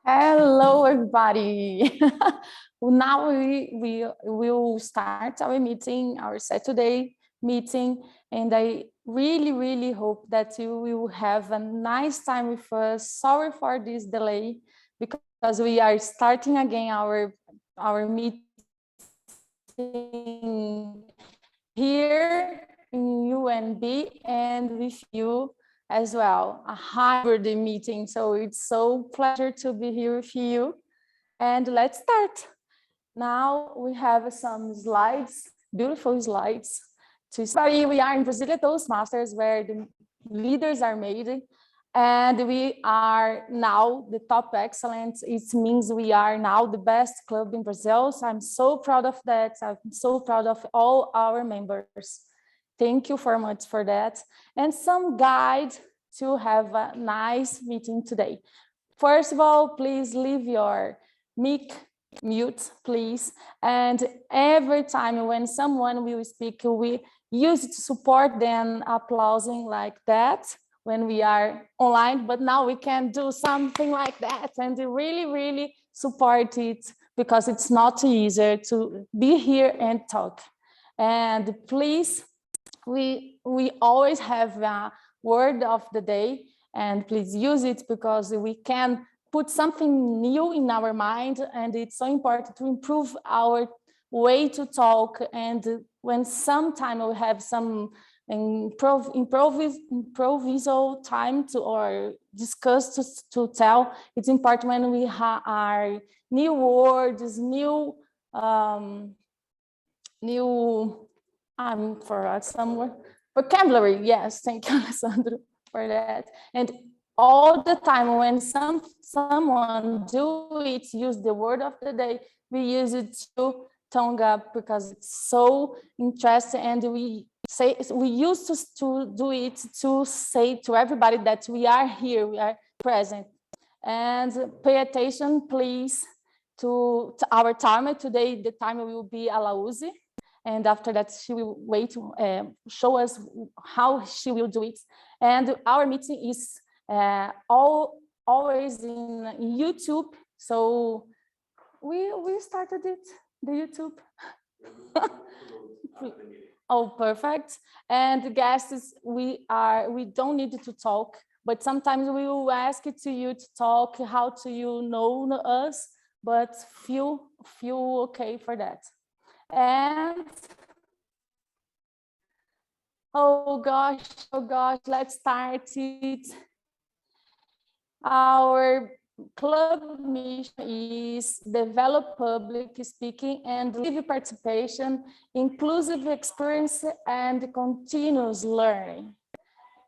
Hello, everybody. Now we will start our meeting, our Saturday meeting, and I really hope that you will have a nice time with us. Sorry for this delay, because we are starting again our meeting here in UNB and with you as well, a hybrid meeting. So it's so pleasure to be here with you. And let's start. Now we have some slides, beautiful slides. We are in Brasília Toastmasters, where the leaders are made. And we are now the top excellence. It means we are now the best club in Brazil. So I'm so proud of that. I'm so proud of all our members. Thank you very much for that. And some guide to have a nice meeting today. First of all, please leave your mic mute, please. And every time when someone will speak, we use it to support them applauding like that when we are online, but now we can do something like that and really support it, because it's not easier to be here and talk. And please, we always have a word of the day, and please use it, because we can put something new in our mind, and it's so important to improve our way to talk. And when sometime we have some improviso time to or discuss to tell, it's important when we are new words, new for somewhere vocabulary. Yes, thank you, Alessandro, for that. And all the time when someone use the word of the day, we use it to tongue up, because it's so interesting, and we used to do it to say to everybody that we are here, we are present. And pay attention, please, to our timer today. The timer will be Alauzi, and after that she will wait to show us how she will do it. And our meeting is always in YouTube, so we started it, the YouTube. Oh, perfect. And guests, we don't need to talk, but sometimes we will ask it to you to talk, how to you know us, but feel okay for that. And oh gosh, let's start it. Our club mission is develop public speaking and live participation, inclusive experience, and continuous learning.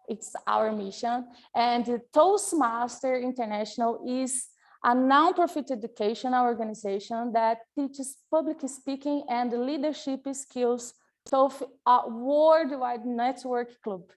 It's our mission. And Toastmaster International is a non-profit educational organization that teaches public speaking and leadership skills to a worldwide network club.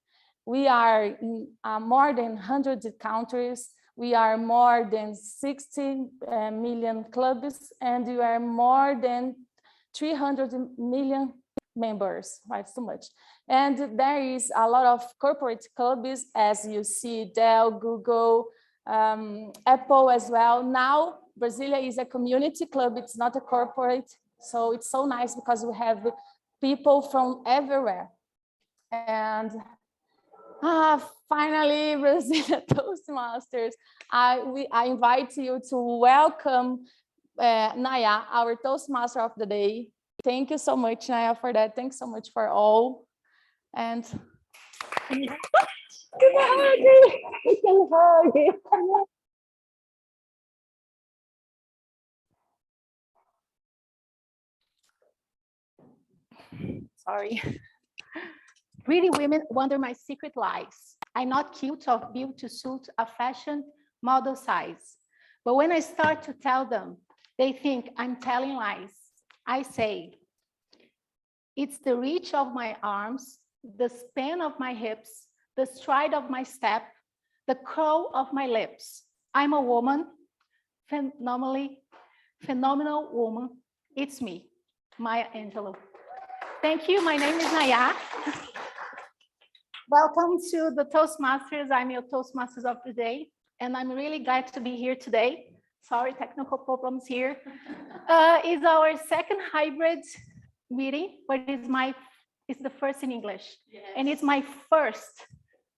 We are in more than 100 countries. We are more than 60 million clubs, and we are more than 300 million members, right? So much. And there is a lot of corporate clubs, as you see, Dell, Google, Apple as well. Now, Brasília is a community club. It's not a corporate. So it's so nice, because we have people from everywhere. And finally, Brasília Toastmasters, I invite you to welcome Naya, our Toastmaster of the day. Thank you so much, Naya, for that. Thanks so much for all. And we can hug. Sorry. Pretty women wonder my secret lies. I'm not cute or built to suit a fashion model size. But when I start to tell them, they think I'm telling lies. I say, it's the reach of my arms, the span of my hips, the stride of my step, the curl of my lips. I'm a woman, phenomenal woman. It's me, Maya Angelou. Thank you. My name is Naya. Welcome to the Toastmasters. I'm your Toastmasters of the day, and I'm really glad to be here today. Sorry, technical problems here. Is our second hybrid meeting, but it's the first in English. Yes. And it's my first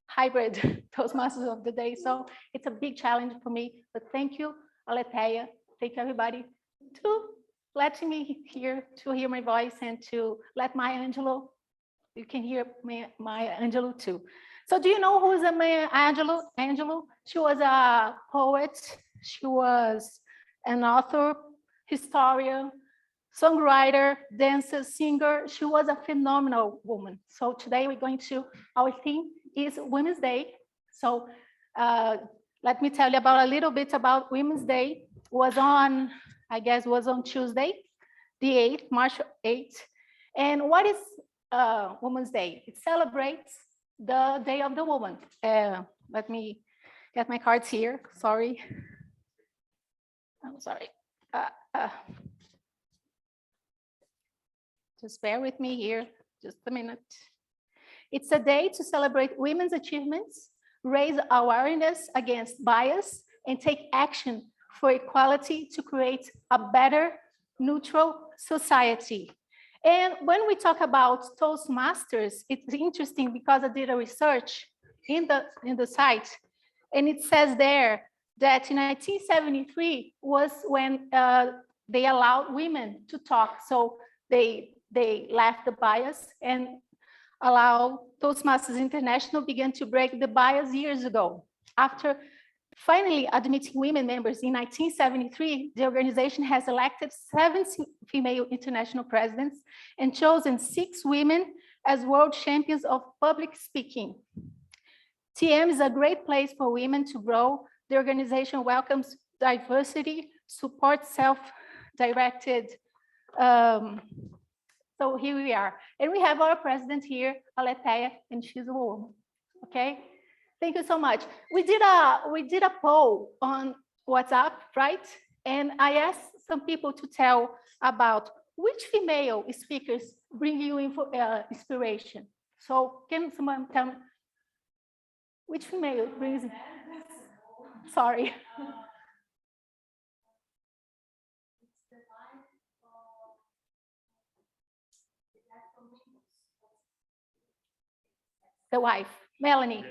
hybrid Toastmasters of the day. So it's a big challenge for me, but thank you, Aletheia. Thank you, everybody, to letting me hear my voice and to let Maya Angelou, you can hear Maya Angelou too. So do you know who's Maya Angelou? She was a poet. She was an author, historian, songwriter, dancer, singer. She was a phenomenal woman. So today our theme is Women's Day. So let me tell you about a little bit about Women's Day. Was on Tuesday, the 8th, March 8th. And what is Women's Day? It celebrates the Day of the Woman. Let me get my cards here. Sorry. I'm sorry. Just bear with me here, just a minute. It's a day to celebrate women's achievements, raise awareness against bias, and take action for equality to create a better, neutral society. And when we talk about Toastmasters, it's interesting because I did a research in the site, and it says there that in 1973 was when they allowed women to talk. So they left the bias and allow Toastmasters International began to break the bias years ago. After finally admitting women members in 1973, the organization has elected 7 female international presidents and chosen 6 women as world champions of public speaking. TM is a great place for women to grow. The organization welcomes diversity, supports self-directed. So here we are. And we have our president here, Aletheia, and she's a woman, okay? Thank you so much. We did a poll on WhatsApp, right? And I asked some people to tell about which female speakers bring you inspiration. So can someone tell me which female brings? Sorry. The wife, Melanie.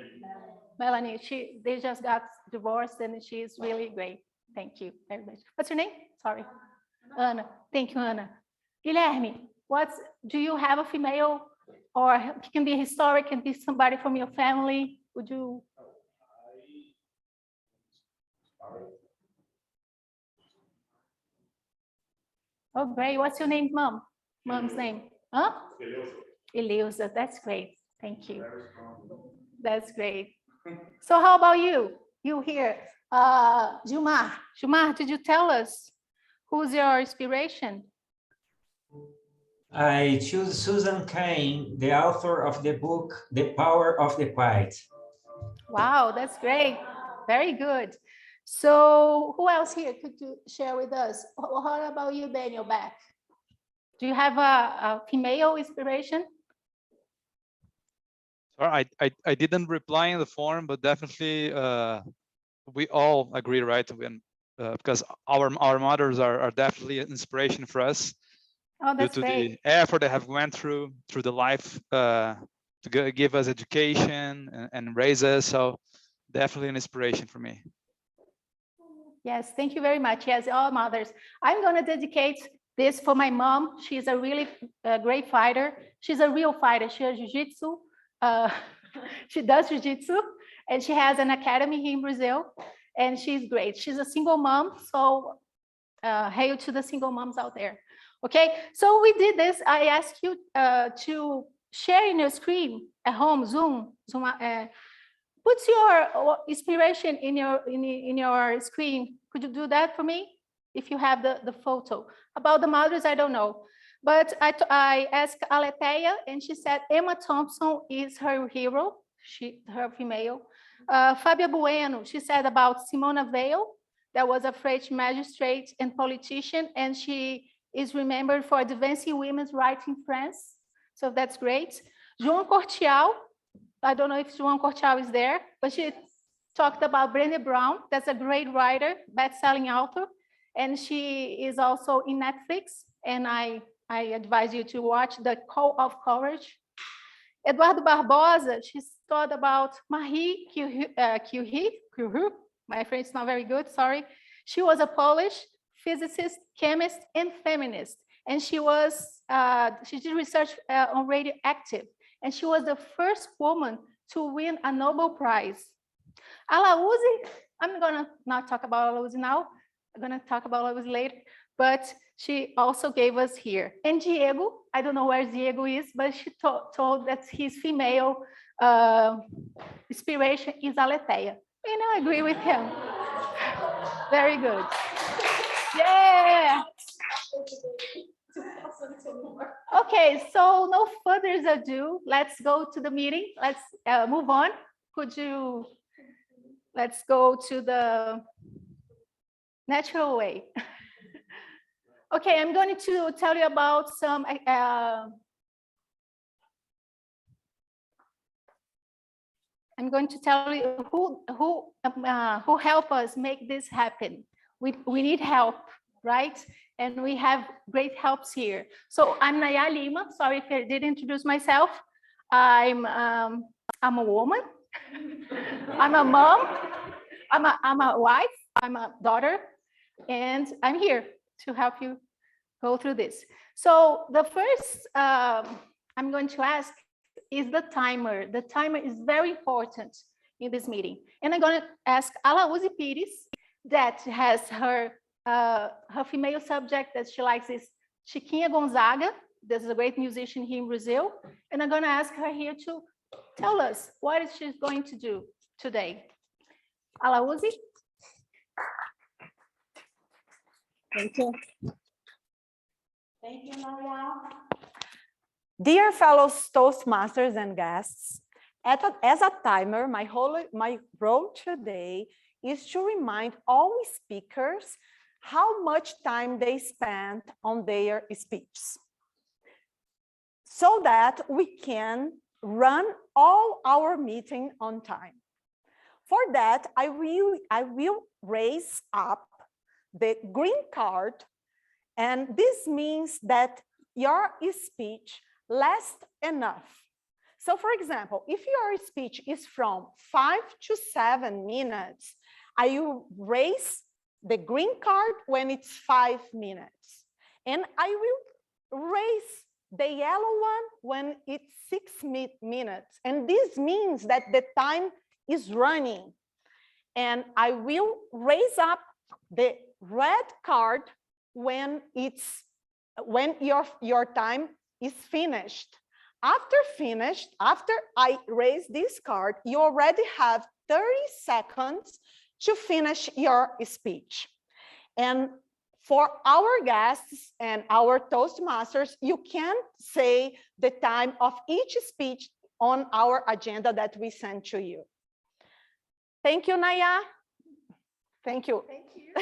Melanie, they just got divorced and she's really great. Thank you very much. What's your name? Sorry. Anna. Thank you, Anna. Guilherme, do you have a female, or it can be a historic, can be somebody from your family? Would you? Oh, great. What's your name, Mom? Mom's name? Huh? Eleusa. That's great. Thank you. That's great. So how about you? You here? Gilmar. Gilmar, did you tell us who's your inspiration? I choose Susan Cain, the author of the book, The Power of the Quiet. Wow, that's great. Very good. So who else here could you share with us? What about you, Daniel, back? Do you have a female inspiration? I didn't reply in the forum, but definitely we all agree, right? Because our mothers are definitely an inspiration for us. Oh, that's due to great. the effort they have went through the life to give us education and raise us. So definitely an inspiration for me. Yes, thank you very much. Yes, all mothers. I'm going to dedicate this for my mom. She's a really great fighter. She's a real fighter. She does jiu-jitsu. She does jiu-jitsu, and she has an academy here in Brazil, and she's great. She's a single mom, so hail to the single moms out there. Okay, so we did this. I asked you to share in your screen at home, Zoom. Put your inspiration in your screen. Could you do that for me? If you have the photo. About the mothers, I don't know. But I asked Aletheia, and she said Emma Thompson is her hero, her female. Fabia Bueno, she said about Simona Veil, that was a French magistrate and politician, and she is remembered for advancing women's rights in France. So that's great. João Cortial, I don't know if João Cortial is there, but talked about Brené Brown. That's a great writer, best-selling author, and she is also in Netflix, and I advise you to watch The Call of Courage. Eduardo Barbosa, she taught about Marie Curie. My French is not very good, sorry. She was a Polish physicist, chemist, and feminist. And she did research on radioactive. And she was the first woman to win a Nobel Prize. Alaouzi, I'm gonna not talk about Alaouzi now. I'm gonna talk about Alaouzi later, but she also gave us here. And Diego, I don't know where Diego is, but she told that his female inspiration is Aletheia. And I agree with him. Very good. Yeah. Okay, so no further ado, let's go to the meeting. Let's move on. Let's go to the natural way. Okay, I'm going to tell you about some I'm going to tell you who help us make this happen. We need help, right? And we have great helps here. So I'm Naya Lima. Sorry if I didn't introduce myself. I'm a woman. I'm a mom. I'm a wife. I'm a daughter, and I'm here to help you go through this. So the first I'm going to ask is the timer. The timer is very important in this meeting. And I'm going to ask Alaouzi Pires, that has her female subject that she likes is Chiquinha Gonzaga. This is a great musician here in Brazil. And I'm going to ask her here to tell us what is she going to do today. Alaouzi. Thank you. Thank you, Maria. Dear fellow Toastmasters and guests, as a timer, my role today is to remind all speakers how much time they spent on their speech, so that we can run all our meeting on time. For that, I will raise up the green card, and this means that your speech lasts enough. So for example, if your speech is from 5 to 7 minutes, I will raise the green card when it's 5 minutes. And I will raise the yellow one when it's 6 minutes. And this means that the time is running. And I will raise up the red card when your time is finished. After I raise this card, you already have 30 seconds to finish your speech. And for our guests and our Toastmasters, you can say the time of each speech on our agenda that we send to you. Thank you, Naya. Thank you. Thank you.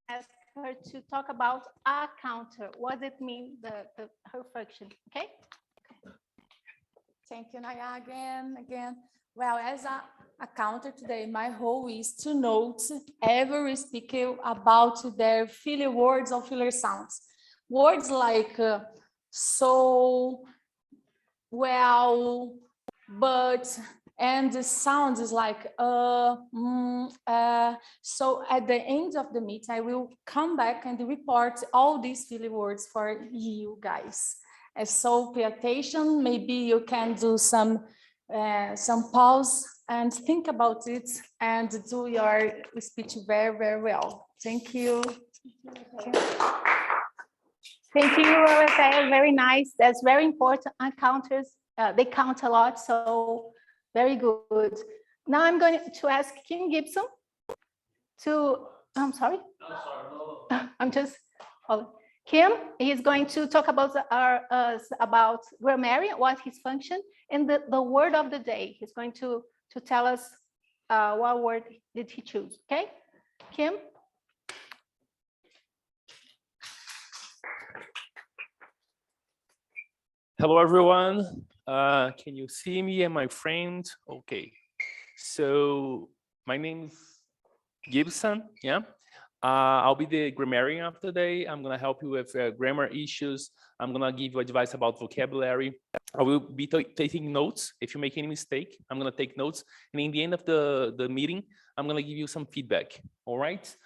Ask her to talk about a counter. What does it mean, her function? Okay. Thank you, Naya, again. Well, as a counter today, my role is to note every speaker about their filler words or filler sounds. Words like so, well, but, and the sound is like so at the end of the meeting, I will come back and report all these filler words for you guys. And so pay attention. Maybe you can do some pause and think about it and do your speech very, very well. Thank you. Thank you, Rafael. Very nice. That's very important. Encounters, they count a lot. So very good. Now I'm going to ask Kim Gibson to, I'm sorry. No, sorry, no. I'm just, Kim is going to talk about about grammarian, what his function, and the word of the day. He's going to tell us what word did he choose, okay? Kim? Hello, everyone. Can you see me and my friend? Okay. So my name is Gibson. Yeah. I'll be the grammarian of the day. I'm gonna help you with grammar issues. I'm gonna give you advice about vocabulary. I will be taking notes. If you make any mistake, I'm gonna take notes. And in the end of the meeting, I'm gonna give you some feedback. All right.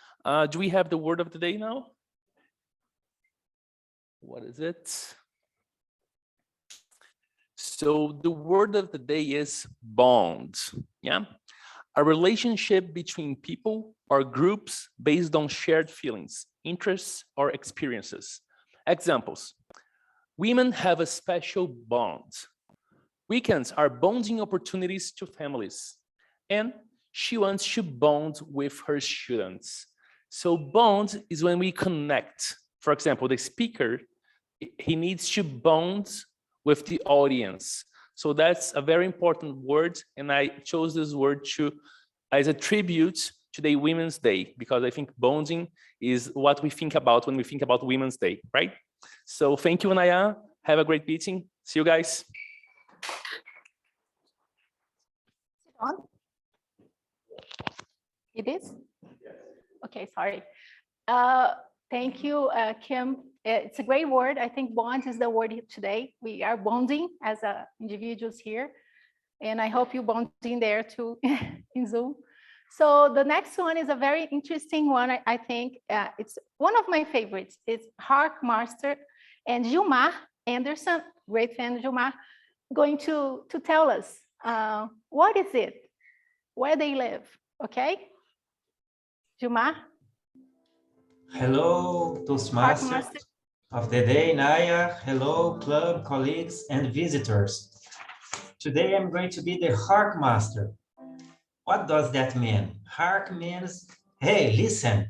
Do we have the word of the day now? What is it? So the word of the day is bond. Yeah. A relationship between people or groups based on shared feelings, interests, or experiences. Examples. Women have a special bond. Weekends are bonding opportunities to families. And she wants to bond with her students. So bond is when we connect. For example, the speaker, he needs to bond with the audience. So that's a very important word, and I chose this word as a tribute to the Women's Day, because I think bonding is what we think about when we think about Women's Day, right? So thank you, Anaya. Have a great meeting. See you guys. On? It is? Okay, sorry. Thank you, Kim. It's a great word. I think bond is the word today. We are bonding as individuals here, and I hope you bonding there too in Zoom. So the next one is a very interesting one. I think it's one of my favorites. It's Toastmaster and Gilmar Anderson, great fan Gilmar, going to tell us what is it, where they live. Okay, Gilmar. Hello, Toastmasters of the day, Naya. Hello, club colleagues and visitors. Today I'm going to be the Hark Master. What does that mean? Hark means, hey, listen,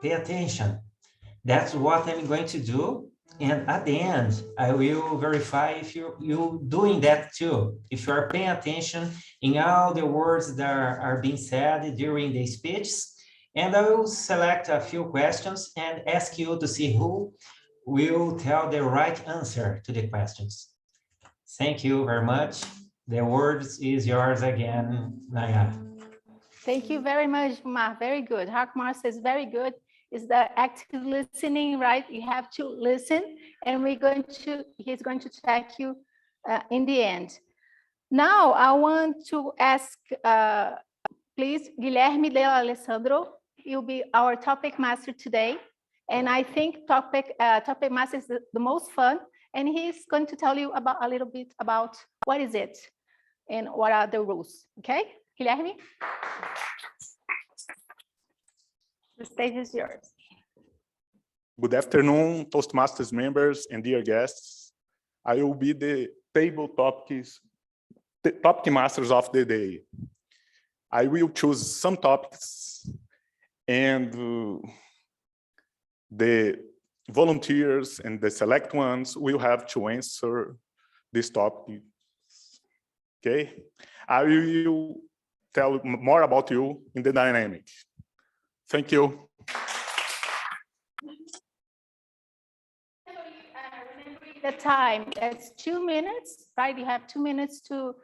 pay attention. That's what I'm going to do. And at the end, I will verify if you're doing that too. If you are paying attention in all the words that are being said during the speeches. And I will select a few questions and ask you to see who will tell the right answer to the questions. Thank you very much. The word is yours again, Naya. Thank you very much, Ma. Very good. Toastmaster is very good. Is the active listening, right? You have to listen, and he's going to check you in the end. Now, I want to ask, please, Guilherme de Alessandro. He'll be our topic master today. And I think topic master is the most fun. And he's going to tell you about a little bit about what is it and what are the rules. Okay, Guilherme? The stage is yours. Good afternoon, Toastmasters members and dear guests. I will be the topic masters of the day. I will choose some topics, and the volunteers and the select ones will have to answer this topic. Okay, I will tell more about you in the dynamic. Thank you. The time, it's 2 minutes, right? You have 2 minutes to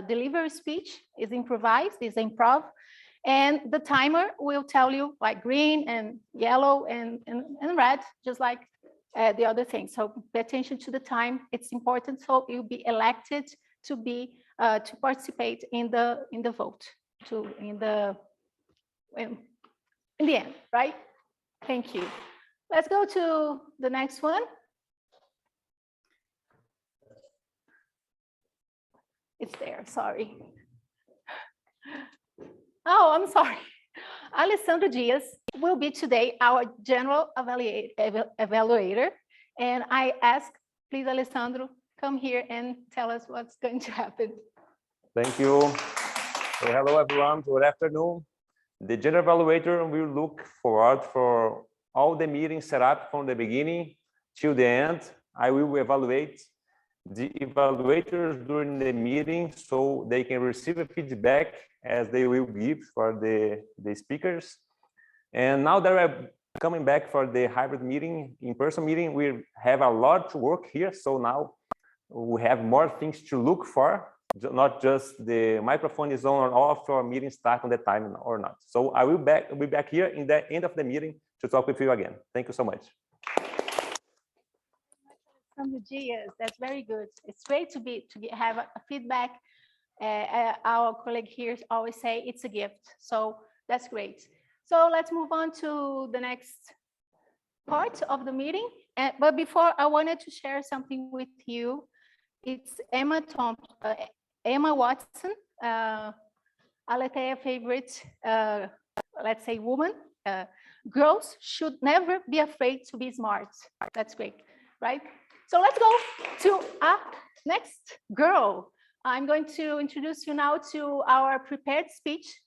deliver a speech. It's improvised, it's improv. And the timer will tell you like green and yellow and red, just like the other things. So pay attention to the time. It's important. So you'll be elected to participate in the vote, in the end, right? Thank you. Let's go to the next one. It's there, sorry. Oh, I'm sorry. Alessandro Dias will be today our general evaluator. And I ask, please, Alessandro, come here and tell us what's going to happen. Thank you. So hello, everyone. Good afternoon. The general evaluator will look forward for all the meetings set up from the beginning till the end. I will evaluate the evaluators during the meeting so they can receive a feedback as they will give for the speakers. And now that we're coming back for the hybrid meeting, in-person meeting, we have a lot to work here. So now we have more things to look for, not just the microphone is on or off or meeting start on the time or not. So I will be back here in the end of the meeting to talk with you again. Thank you so much. From the Dias, that's very good. It's great to have a feedback. Our colleague here always say it's a gift. So that's great. So let's move on to the next part of the meeting. But before, I wanted to share something with you. It's Emma Watson, Aletheia favorite, let's say woman. Girls should never be afraid to be smart. That's great, right? So let's go to our next girl. I'm going to introduce you now to our prepared speech.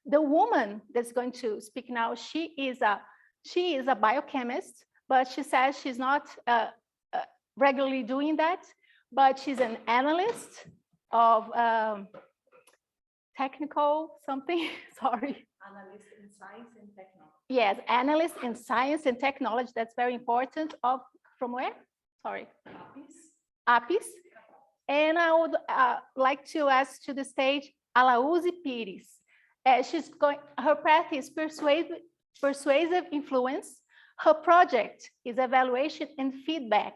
The woman that's going to speak now, she is a biochemist, but she says she's not regularly doing that, but she's an analyst of technical something, sorry. Analyst in science and technology. Yes, analyst in science and technology, that's very important. From where? Sorry. Apis. And I would like to ask to the stage Alaúzi Pires. Her path is persuasive influence. Her project is evaluation and feedback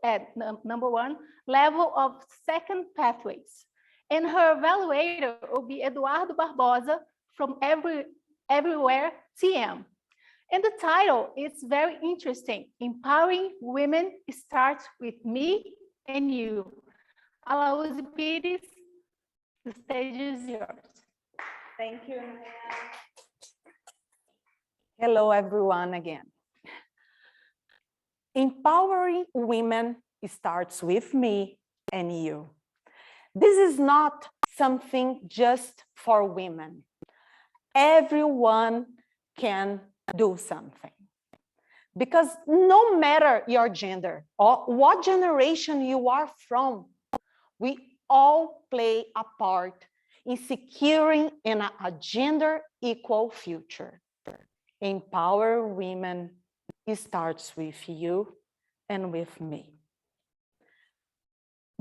at number 1, level of second pathways. And her evaluator will be Eduardo Barbosa from Everywhere TM. And the title is very interesting. Empowering Women Starts with Me and You. Alaúzi Pires, the stage is yours. Thank you. Hello, everyone, again. Empowering women starts with me and you. This is not something just for women. Everyone can do something. Because no matter your gender or what generation you are from, we all play a part in securing a gender equal future. Empower women starts with you and with me.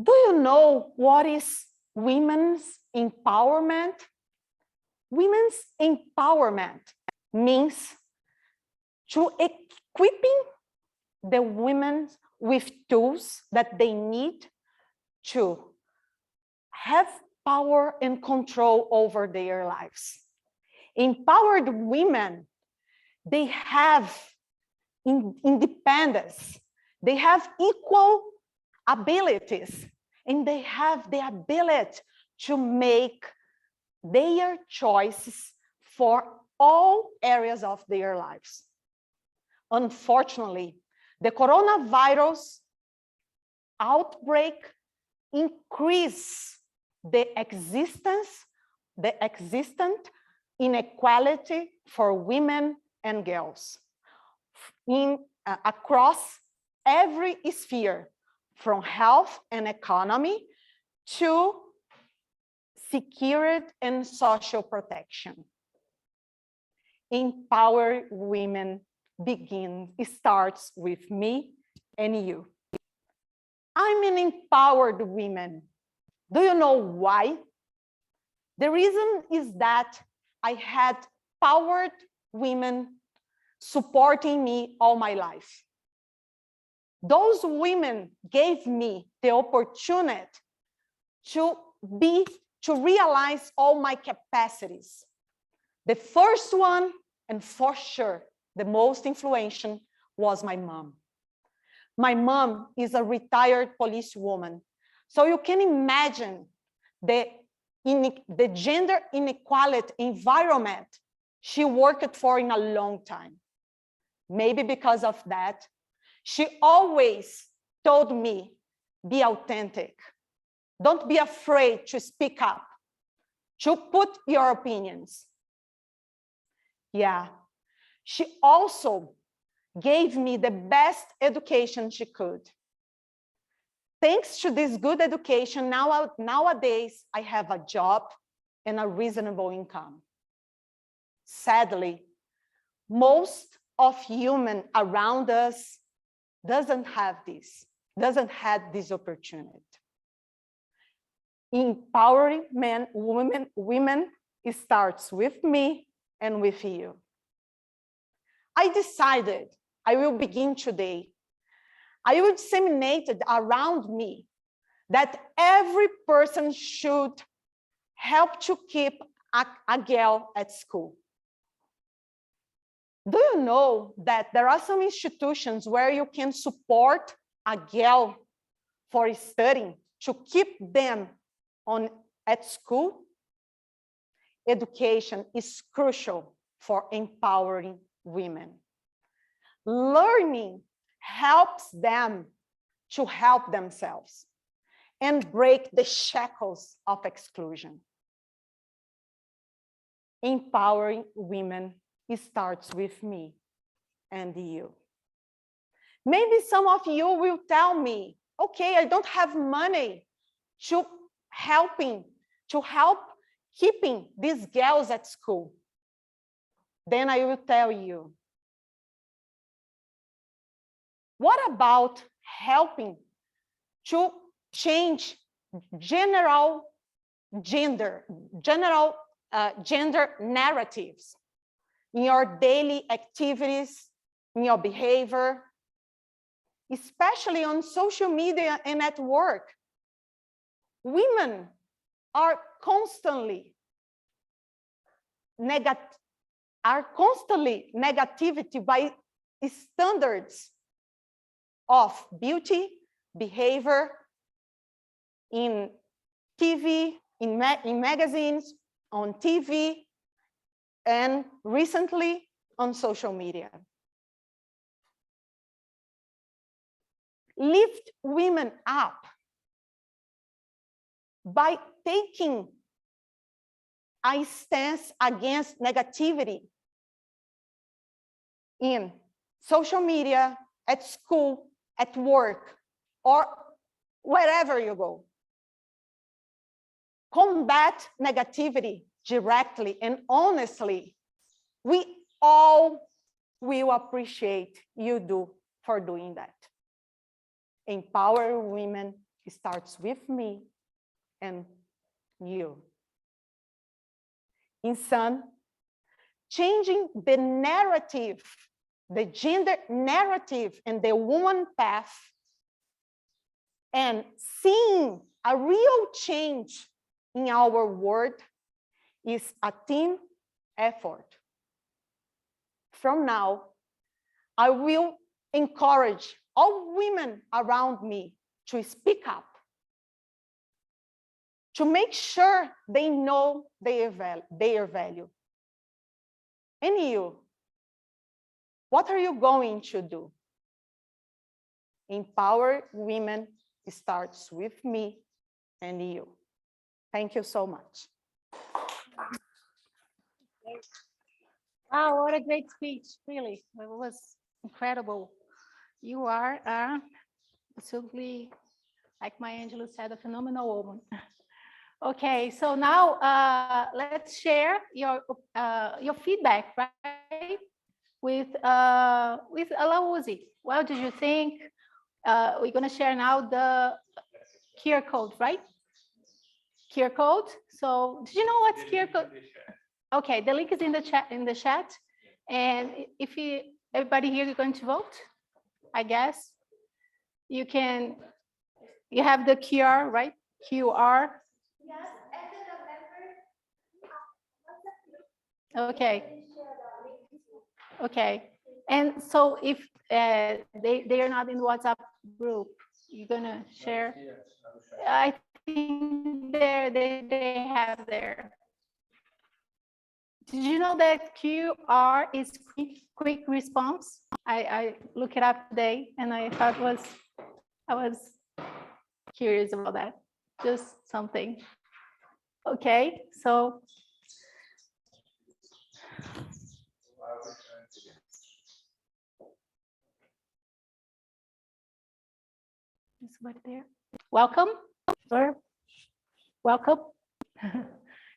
Do you know what is women's empowerment? Women's empowerment means to equipping the women with tools that they need to have power and control over their lives. Empowered women, they have independence, they have equal abilities, and they have the ability to make their choices for all areas of their lives. Unfortunately, the coronavirus outbreak increased the existent inequality for women and girls across every sphere, from health and economy to security and social protection. Empower women starts with me and you. I'm an empowered woman. Do you know why? The reason is that I had powered women supporting me all my life. Those women gave me the opportunity to realize all my capacities. The first one, and for sure, the most influential, was my mom. My mom is a retired policewoman. So you can imagine the gender inequality environment she worked for in a long time. Maybe because of that, she always told me, be authentic. Don't be afraid to speak up, to put your opinions. Yeah, she also gave me the best education she could. Thanks to this good education, nowadays I have a job and a reasonable income. Sadly, Most of human around us doesn't have this opportunity. Empowering men, women, it starts with me and with you. I decided I will begin today. I will disseminate it around me that every person should help to keep a girl at school. Do you know that there are some institutions where you can support a girl for studying to keep them at school? Education is crucial for empowering women. Learning helps them to help themselves and break the shackles of exclusion. Empowering women, it starts with me and you. Maybe some of you will tell me, okay, I don't have money to help keeping these girls at school. Then I will tell you, what about helping to change general gender narratives in your daily activities, in your behavior, especially on social media and at work? Women are constantly negativity by standards of beauty, behavior, in TV, in magazines, on TV, and recently on social media. Lift women up by taking a stance against negativity in social media, at school, at work, or wherever you go. Combat negativity directly and honestly. We all will appreciate you for doing that. Empower women starts with me and you. In sum, changing the narrative, the gender narrative and the woman path, and seeing a real change in our world is a team effort. From now, I will encourage all women around me to speak up, to make sure they know their value. And you, what are you going to do? Empower women starts with me and you. Thank you so much. Wow, what a great speech, really. It was incredible. You are absolutely, like Maya Angelou said, a phenomenal woman. Okay, so now let's share your feedback, right? With Alauzi. What did you think? We're gonna share now the QR code, right? QR code. So did you know what's QR code? Okay, the link is in the chat. And if everybody here is going to vote, I guess you have the QR, right? QR. Okay. Okay. And so if they are not in the WhatsApp group, you're gonna share. I think they have there. Did you know that QR is quick response? I looked it up today and I thought I was curious about that. Just something. Okay, so. Is what there? Welcome, or welcome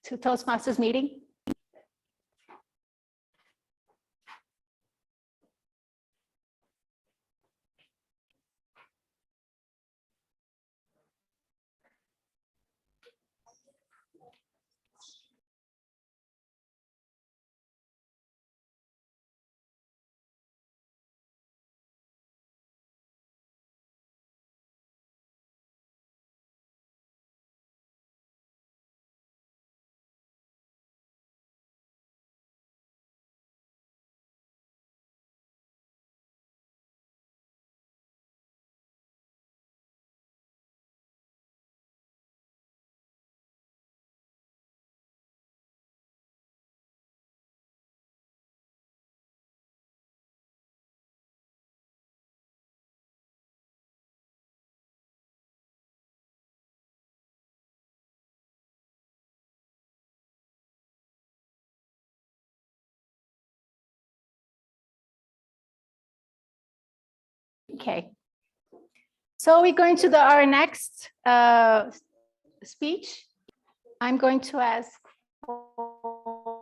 to Toastmasters meeting. Okay. So we're going to our next speech. I'm going to ask for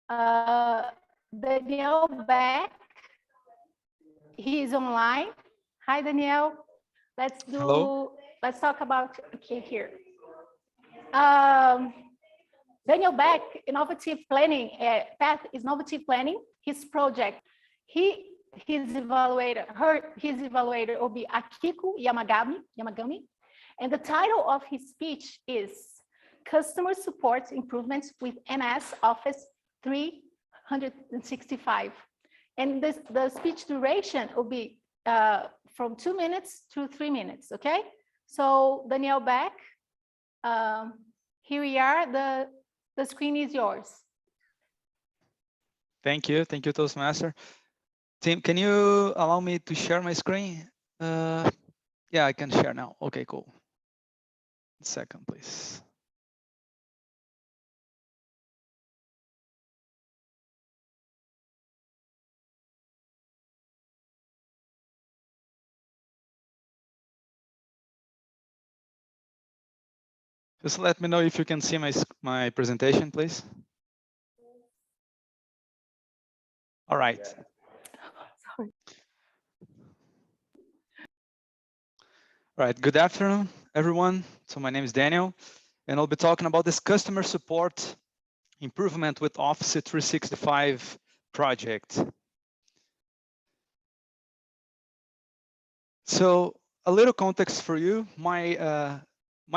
Daniel Beck. He's online. Hi, Daniel. Hello. Let's talk about, okay, here. Daniel Beck, innovative planning, path is innovative planning, his project. His evaluator will be Akiko Yamagami. And the title of his speech is Customer Support Improvements with MS Office 365. And the speech duration will be from 2 minutes to 3 minutes, okay? So Daniel Beck, here we are, the screen is yours. Thank you, Toastmaster. Tim, can you allow me to share my screen? Yeah, I can share now. Okay, cool. 1 second, please. Just let me know if you can see my presentation, please. All right. Sorry. All right, good afternoon, everyone. So my name is Daniel, and I'll be talking about this customer support improvement with Office 365 project. So a little context for you. I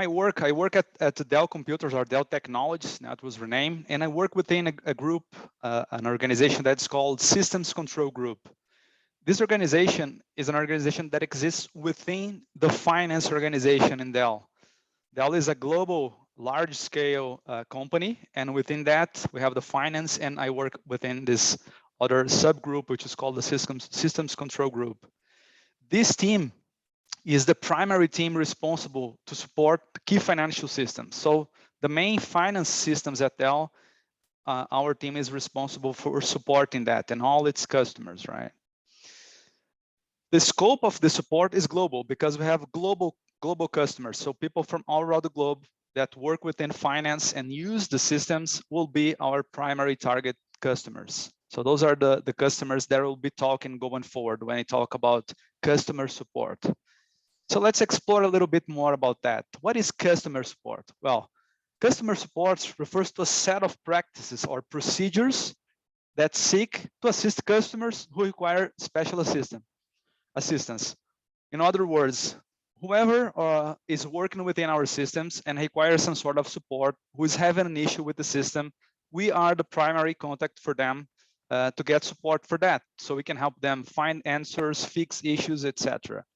work at Dell Computers or Dell Technologies, now it was renamed, and I work within a group, an organization that's called Systems Control Group. This organization is an organization that exists within the finance organization in Dell. Dell is a global, large-scale company, and within that, we have the finance, and I work within this other subgroup, which is called the Systems Control Group. This team is the primary team responsible to support key financial systems. So the main finance systems at Dell, our team is responsible for supporting that and all its customers, right? The scope of the support is global because we have global customers. So people from all around the globe that work within finance and use the systems will be our primary target customers. So those are the customers that will be talking going forward when I talk about customer support. So let's explore a little bit more about that. What is customer support? Well, customer support refers to a set of practices or procedures that seek to assist customers who require special assistance. In other words, whoever is working within our systems and requires some sort of support, who is having an issue with the system, we are the primary contact for them to get support for that. So we can help them find answers, fix issues, etc.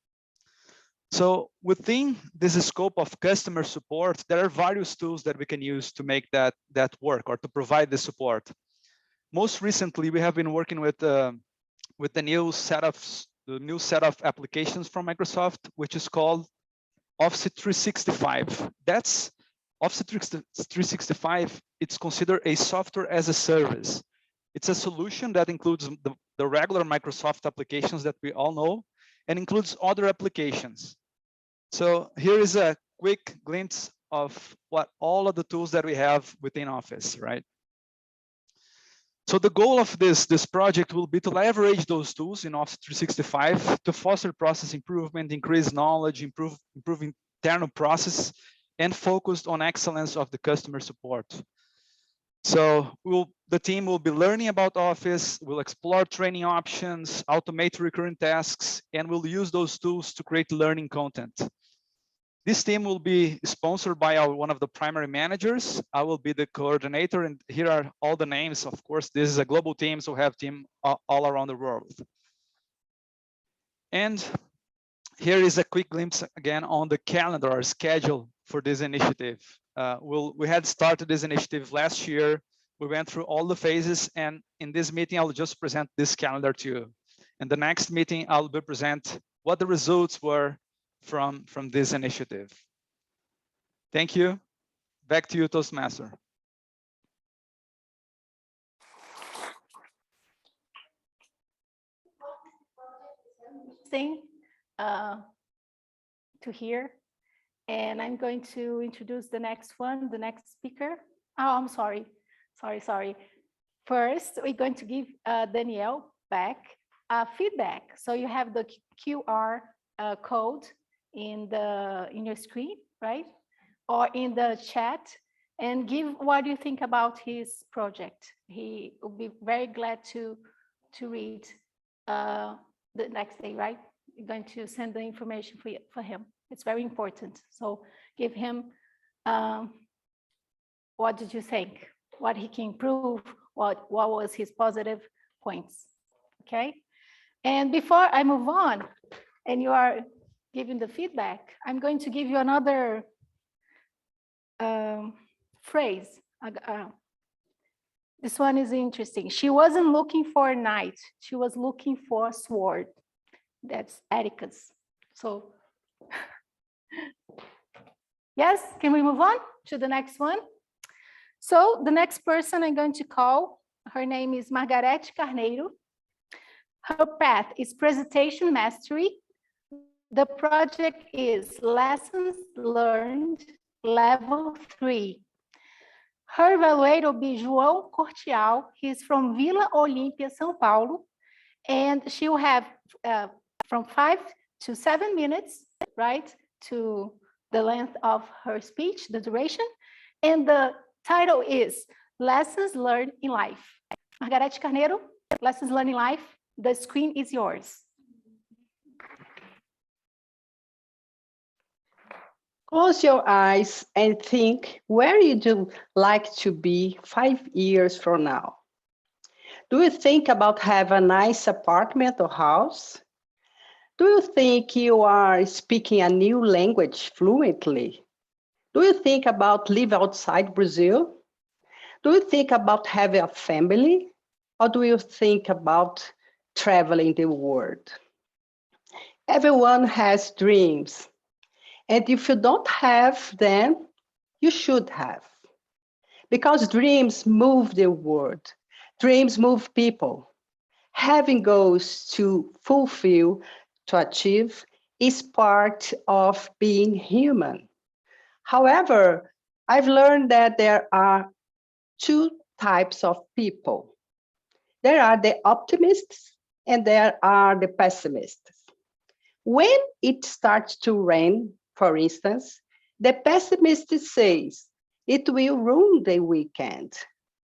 So within this scope of customer support, there are various tools that we can use to make that work or to provide the support. Most recently, we have been working with the new set of applications from Microsoft, which is called Office 365. That's Office 365. It's considered a software as a service. It's a solution that includes the regular Microsoft applications that we all know and includes other applications. So here is a quick glimpse of what all of the tools that we have within Office, right? So the goal of this project will be to leverage those tools in Office 365 to foster process improvement, increase knowledge, improve internal process, and focused on excellence of the customer support. So the team will be learning about Office, we'll explore training options, automate recurring tasks, and we'll use those tools to create learning content. This team will be sponsored by one of the primary managers. I will be the coordinator, and here are all the names. Of course, this is a global team, so we have team all around the world. And here is a quick glimpse again on the calendar or schedule for this initiative. We had started this initiative last year. We went through all the phases, and in this meeting, I'll just present this calendar to you. In the next meeting, I'll be present what the results were from this initiative. Thank you. Back to you, Toastmaster. interesting to hear. And I'm going to introduce the next one, the next speaker. Oh, I'm sorry. Sorry. First, we're going to give Danielle back feedback. So you have the QR code in your screen, right? Or in the chat, and give what you think about his project. He will be very glad to read the next day, right? You're going to send the information for him. It's very important. So give him what did you think? What he can improve? What was his positive points? Okay. And before I move on, and you are giving the feedback, I'm going to give you another phrase. This one is interesting. She wasn't looking for a knight. She was looking for a sword. That's Atticus. So, yes, can we move on to the next one? So the next person I'm going to call, her name is Margarete Carneiro. Her path is presentation mastery. The project is lessons learned level 3. Her evaluator will be João Cortial. He's from Vila Olímpia, São Paulo. And she will have from 5 to 7 minutes, right, to the length of her speech, the duration. And the title is Lessons Learned in Life. Margarete Carneiro, Lessons Learned in Life. The screen is yours. Close your eyes and think where you'd like to be 5 years from now. Do you think about have a nice apartment or house? Do you think you are speaking a new language fluently? Do you think about live outside Brazil? Do you think about having a family? Or do you think about traveling the world? Everyone has dreams. And if you don't have them, you should have. Because dreams move the world. Dreams move people. Having goals to fulfill, to achieve, is part of being human. However, I've learned that there are 2 types of people. There are the optimists and there are the pessimists. When it starts to rain, for instance, the pessimist says, it will ruin the weekend.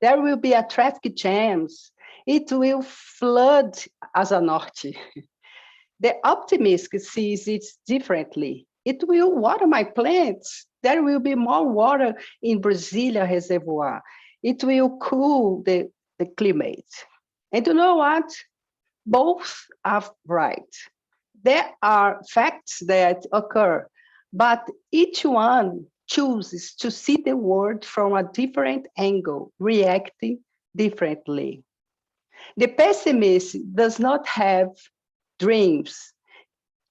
There will be a traffic jams. It will flood Asa Norte. The optimist sees it differently. It will water my plants. There will be more water in Brasília Reservoir. It will cool the climate. And you know what? Both are right. There are facts that occur, but each one chooses to see the world from a different angle, reacting differently. The pessimist does not have dreams,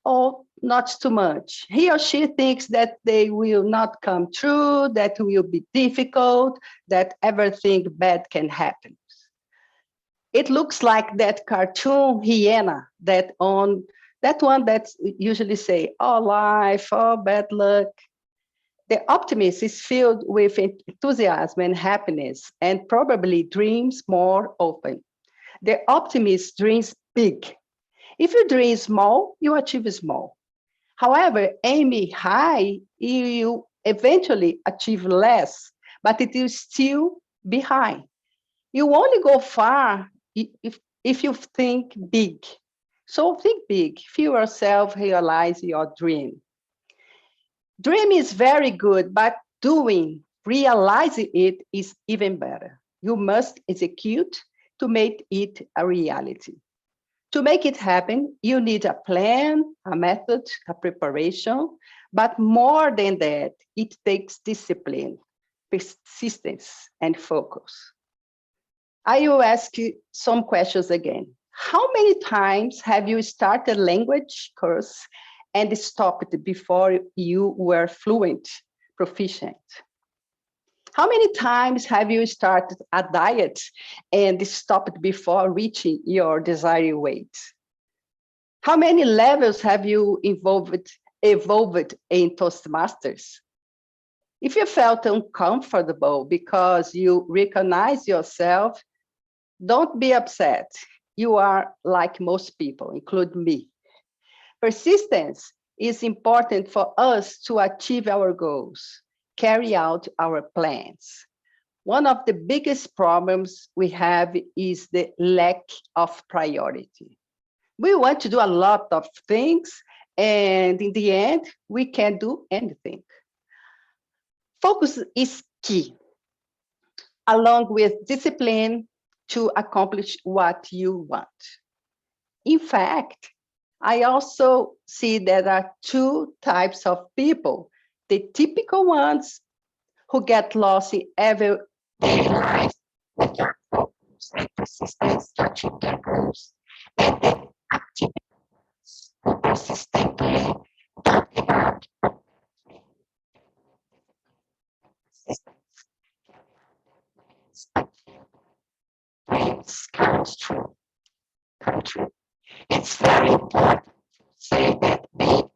or not too much. He or she thinks that they will not come true, that will be difficult, that everything bad can happen. It looks like that cartoon hyena, that one that usually say, oh, life, oh, bad luck. The optimist is filled with enthusiasm and happiness and probably dreams more open. The optimist dreams big. If you dream small, you achieve small. However, aiming high, you eventually achieve less, but it will still be high. You only go far if you think big. So think big, feel yourself, realize your dream. Dream is very good, but doing, realizing it is even better. You must execute to make it a reality. To make it happen, you need a plan, a method, a preparation, but more than that, it takes discipline, persistence, and focus. I will ask you some questions again. How many times have you started a language course and stopped before you were fluent, proficient? How many times have you started a diet and stopped before reaching your desired weight? How many levels have you evolved in Toastmasters? If you felt uncomfortable because you recognize yourself, don't be upset. You are like most people, including me. Persistence is important for us to achieve our goals, carry out our plans. One of the biggest problems we have is the lack of priority. We want to do a lot of things, and in the end, we can't do anything. Focus is key, along with discipline to accomplish what you want. In fact, I also see there are two types of people. The typical ones who get lost in every daily life, with their focus and persistence to achieve their goals, and the active who persistently don't give up. Dreams comes true. It's very important to say that being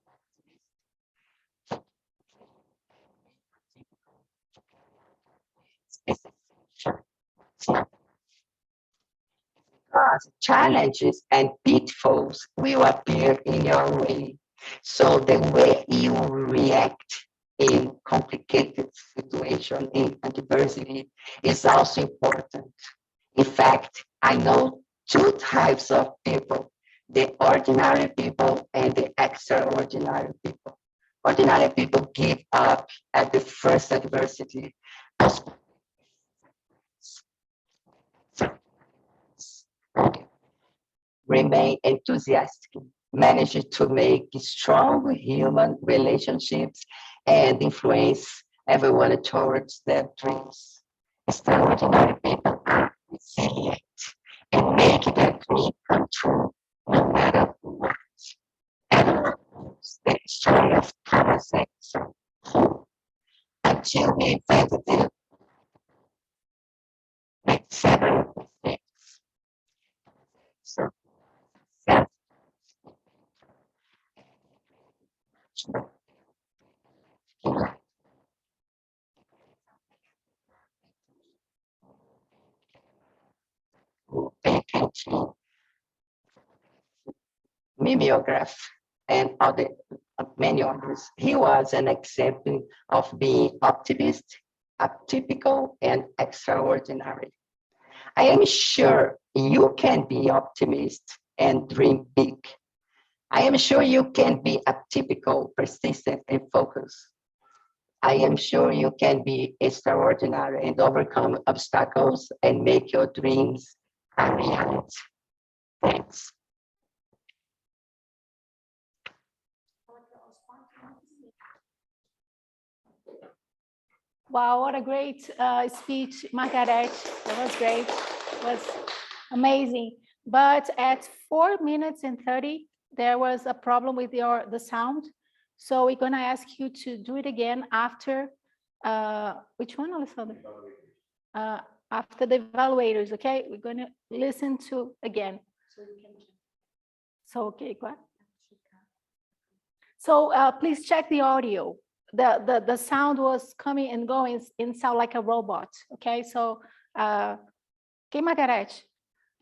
because challenges and pitfalls will appear in your way. So the way you react in complicated situations, in adversity, is also important. In fact, I know two types of people, the ordinary people and the extraordinary people. Ordinary people give up at the first adversity. Remain enthusiastic, manage to make strong human relationships and influence everyone towards their dreams. Extraordinary people are resilient and make their dream come true no matter what. Everyone knows the story of Thomas Edison, who, until he invented the made several mistakes. So, mimeograph and many others. He was an example of being optimist, atypical, and extraordinary. I am sure you can be optimist and dream big. I am sure you can be atypical, persistent, and focused. I am sure you can be extraordinary and overcome obstacles and make your dreams a reality. Thanks. Wow, what a great speech, Margaret. That was great. It was amazing. But at 4 minutes and 30, there was a problem with the sound. So we're going to ask you to do it again after, which one, Alessandro? After the evaluators, okay? We're going to listen to again. So, okay, go ahead. So please check the audio. The sound was coming and going and sound like a robot, okay? So, okay, Margaret,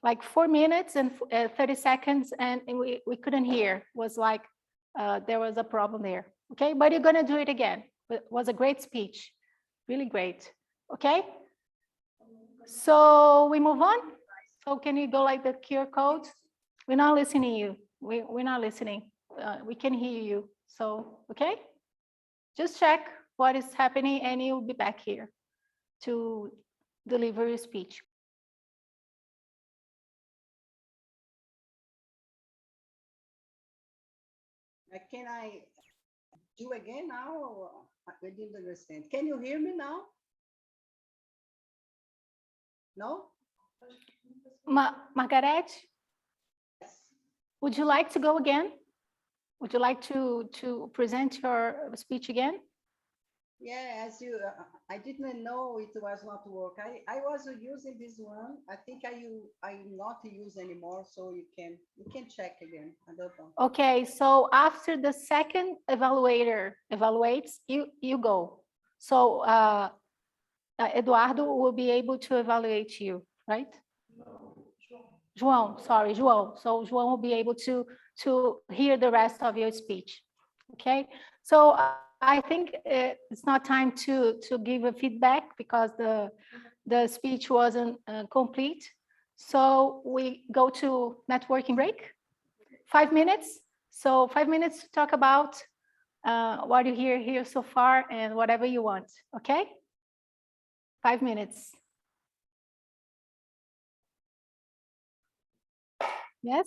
like 4 minutes and 30 seconds and we couldn't hear. It was like there was a problem there, okay? But you're gonna do it again. It was a great speech, really great, okay? So we move on. So can you go like the QR code? We're not listening to you. We're not listening. We can hear you, so, okay? Just check what is happening and you'll be back here to deliver your speech. Can I do again now? Or I didn't understand. Can you hear me now? No? Margaret, would you like to go again? Would you like to present your speech again? Yeah, as you, I didn't know it was not work. I was using this one. I think I'm not use anymore. So you can check again. I don't know. Okay, so after the second evaluator evaluates, you go. So Eduardo will be able to evaluate you, right? João, sorry, João. So João will be able to hear the rest of your speech. Okay, so I think it's not time to give a feedback because the speech wasn't complete. So we go to networking break. 5 minutes. So 5 minutes to talk about what you hear here so far and whatever you want. Okay, 5 minutes. Yes.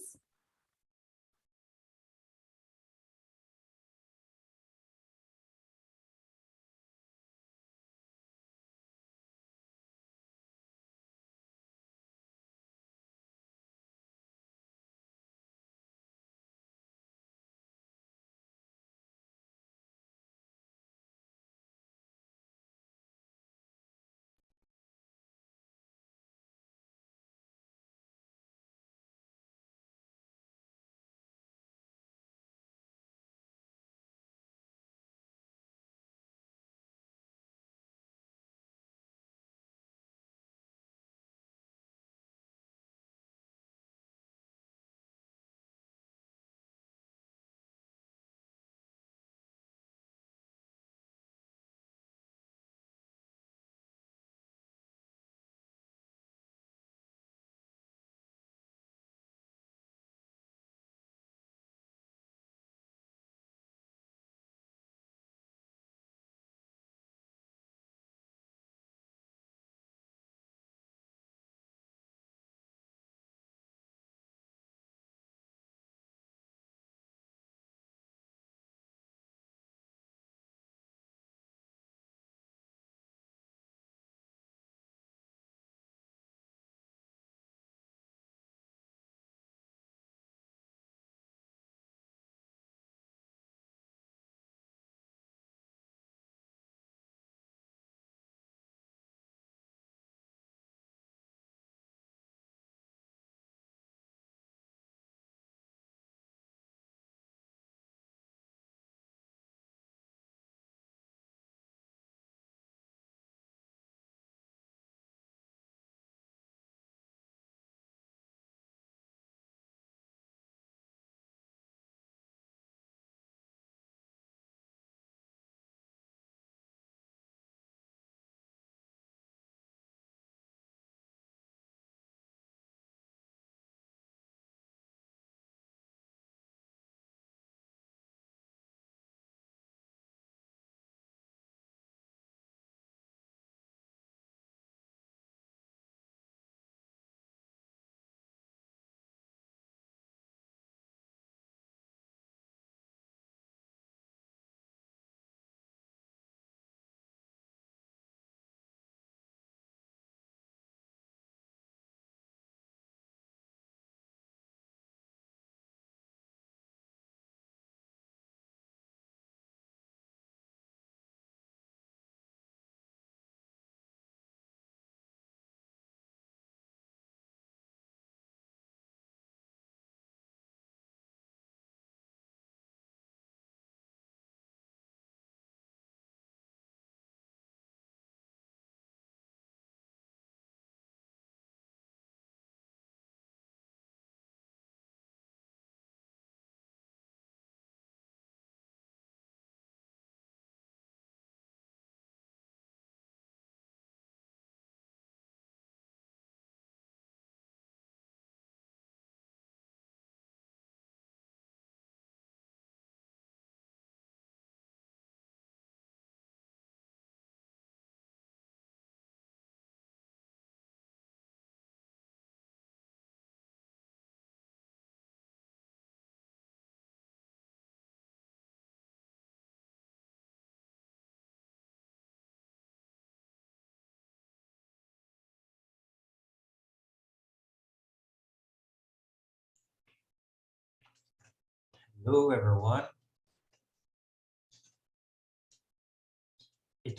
Hello, everyone.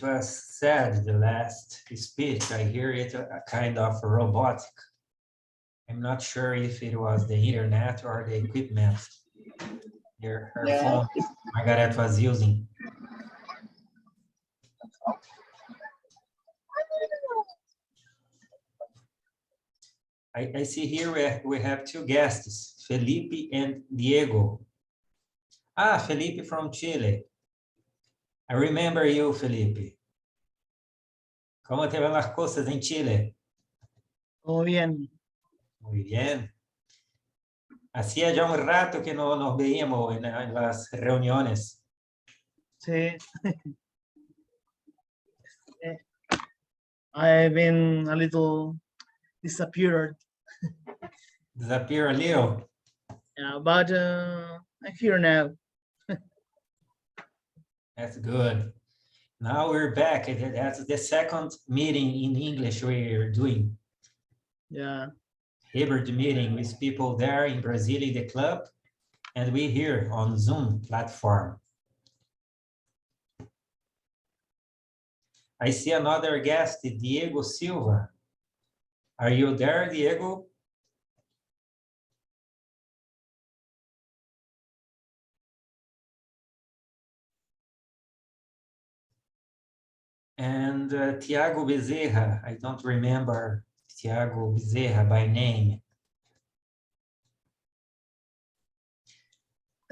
It was sad, the last speech. I hear it a kind of robotic. I'm not sure if it was the internet or the equipment. Her phone Margaret was using. I see here we have two guests, Felipe and Diego. Ah, Felipe from Chile. I remember you, Felipe. ¿Cómo te van las cosas en Chile? Todo bien. Muy bien. Hacía ya un rato que no nos veíamos en las reuniones. Sí. I've been a little disappeared. Disappear a little. Yeah, but I'm here now. That's good. Now we're back. That's the second meeting in English we're doing. Yeah. Hybrid meeting with people there in Brazil in the club, and we here on Zoom platform. I see another guest, Diego Silva. Are you there, Diego? And Tiago Bezerra, I don't remember Tiago Bezerra by name.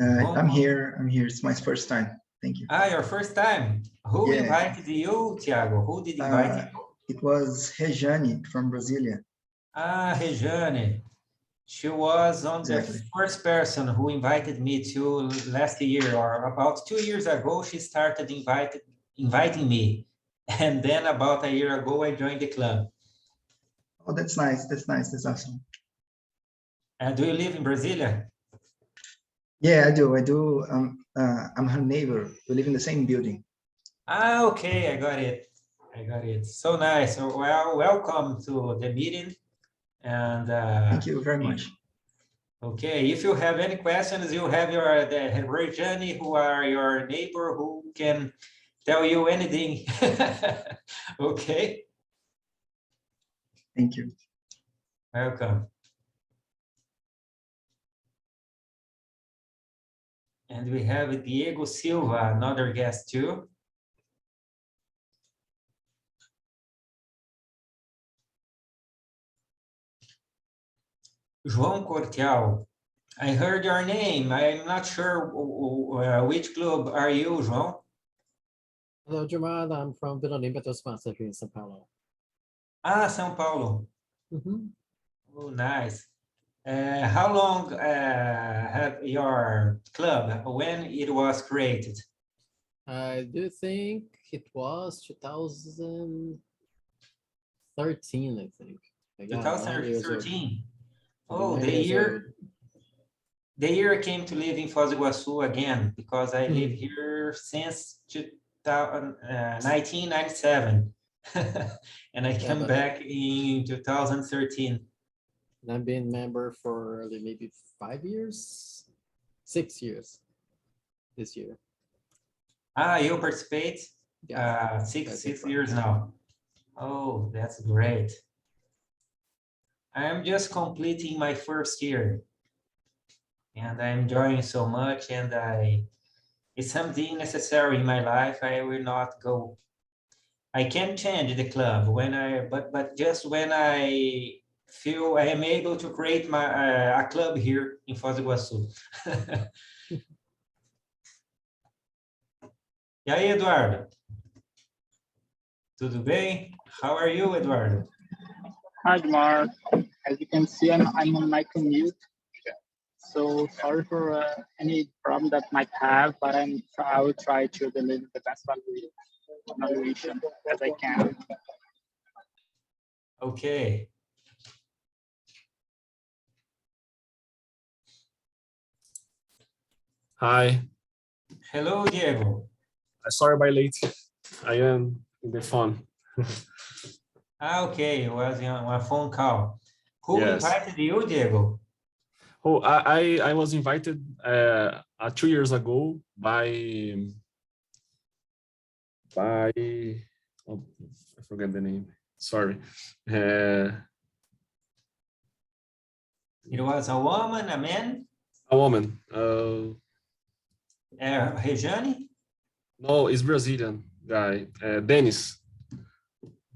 I'm here. It's my first time. Thank you. Ah, your first time. Who invited you, Tiago? Who did invite you? It was Rejane from Brasília. Ah, Rejane. She was on the first person who invited me to last year, or about 2 years ago, she started inviting me. And then about a year ago, I joined the club. Oh, that's nice. That's nice. That's awesome. And do you live in Brasília? Yeah, I do. I'm her neighbor. We live in the same building. Ah, okay. I got it. So nice. Well, welcome to the meeting. And thank you very much. Okay, if you have any questions, you have the Rejane, who are your neighbor, who can tell you anything. Okay. Thank you. Welcome. And we have Diego Silva, another guest too. João Cortial, I heard your name. I'm not sure which club are you, João? Hello, Jamal. I'm from Impromptu Toastmasters in São Paulo. Ah, São Paulo. Mm-hmm. Oh, nice. How long have your club, when it was created? I do think it was 2013, I think. 2013. Oh, the year I came to live in Foz do Iguaçu again, because I live here since 1997. And I came back in 2013. And I've been member for maybe 5 years, 6 years this year. Ah, you participate? Yeah, 6 years now. Oh, that's great. I'm just completing my first year, and I'm enjoying so much, and it's something necessary in my life. I will not go. I can change the club but just when I feel I am able to create a club here in Foz do Iguaçu. E aí, Eduardo? Tudo bem? How are you, Eduardo? Hi, Mark. As you can see, I'm on my commute. So sorry for any problem that might have, but I will try to deliver the best evaluation as I can. Okay. Hi. Hello, Diego. Sorry about late. I am in the phone. Okay, it was on a phone call. Who invited you, Diego? Oh, I was invited 2 years ago by by, oh, I forget the name. Sorry. It was a woman, a man? A woman. Rejane? No, it's Brazilian guy. Dennis.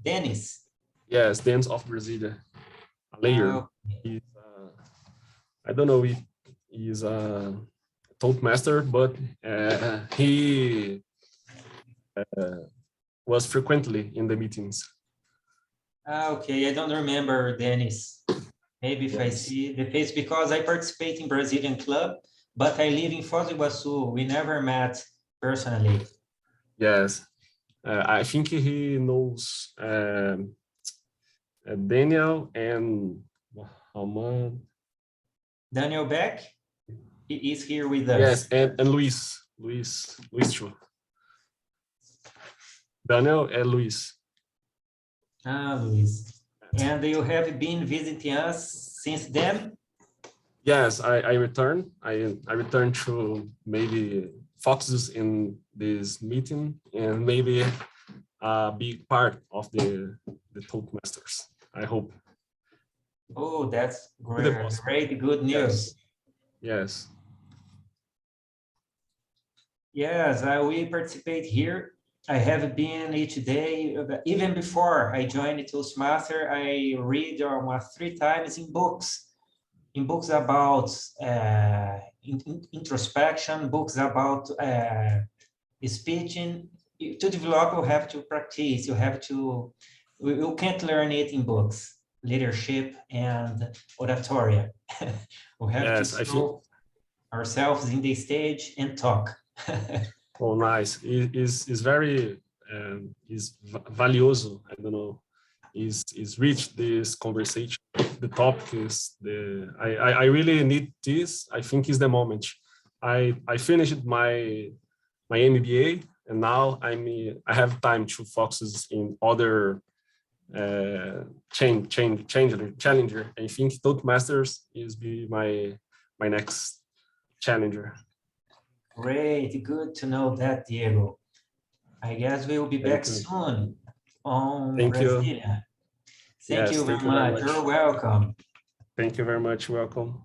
Dennis? Yes, Dennis of Brasília. A layer. He's, I don't know if he's a Toastmaster, but he was frequently in the meetings. Okay, I don't remember Dennis. Maybe if I see the face, because I participate in Brazilian club, but I live in Foz do Iguaçu. We never met personally. Yes, I think he knows Daniel and Muhammad. Daniel Beck, he is here with us. Yes, and Luis too. Daniel and Luis. Luis. And you have been visiting us since then? Yes, I returned. I returned to maybe focus in this meeting and maybe be part of the Toastmasters. I hope. Oh, that's great, good news. Yes. Yes, we participate here. I have been each day, even before I joined Toastmaster, I read 3 times in books about introspection, books about speaking. To develop, you have to practice, you can't learn it in books, leadership and Oratória. We have to show ourselves in the stage and talk. Oh, nice. Is very is valioso. I don't know. Is rich this conversation. The topic is I really need this. I think is the moment. I finished my MBA and now I have time to focus in other challenger. I think Toastmasters is be my next challenger. Great, good to know that, Diego. I guess we will be back soon on Brasília. Thank you very much. You're welcome. Thank you very much. Welcome.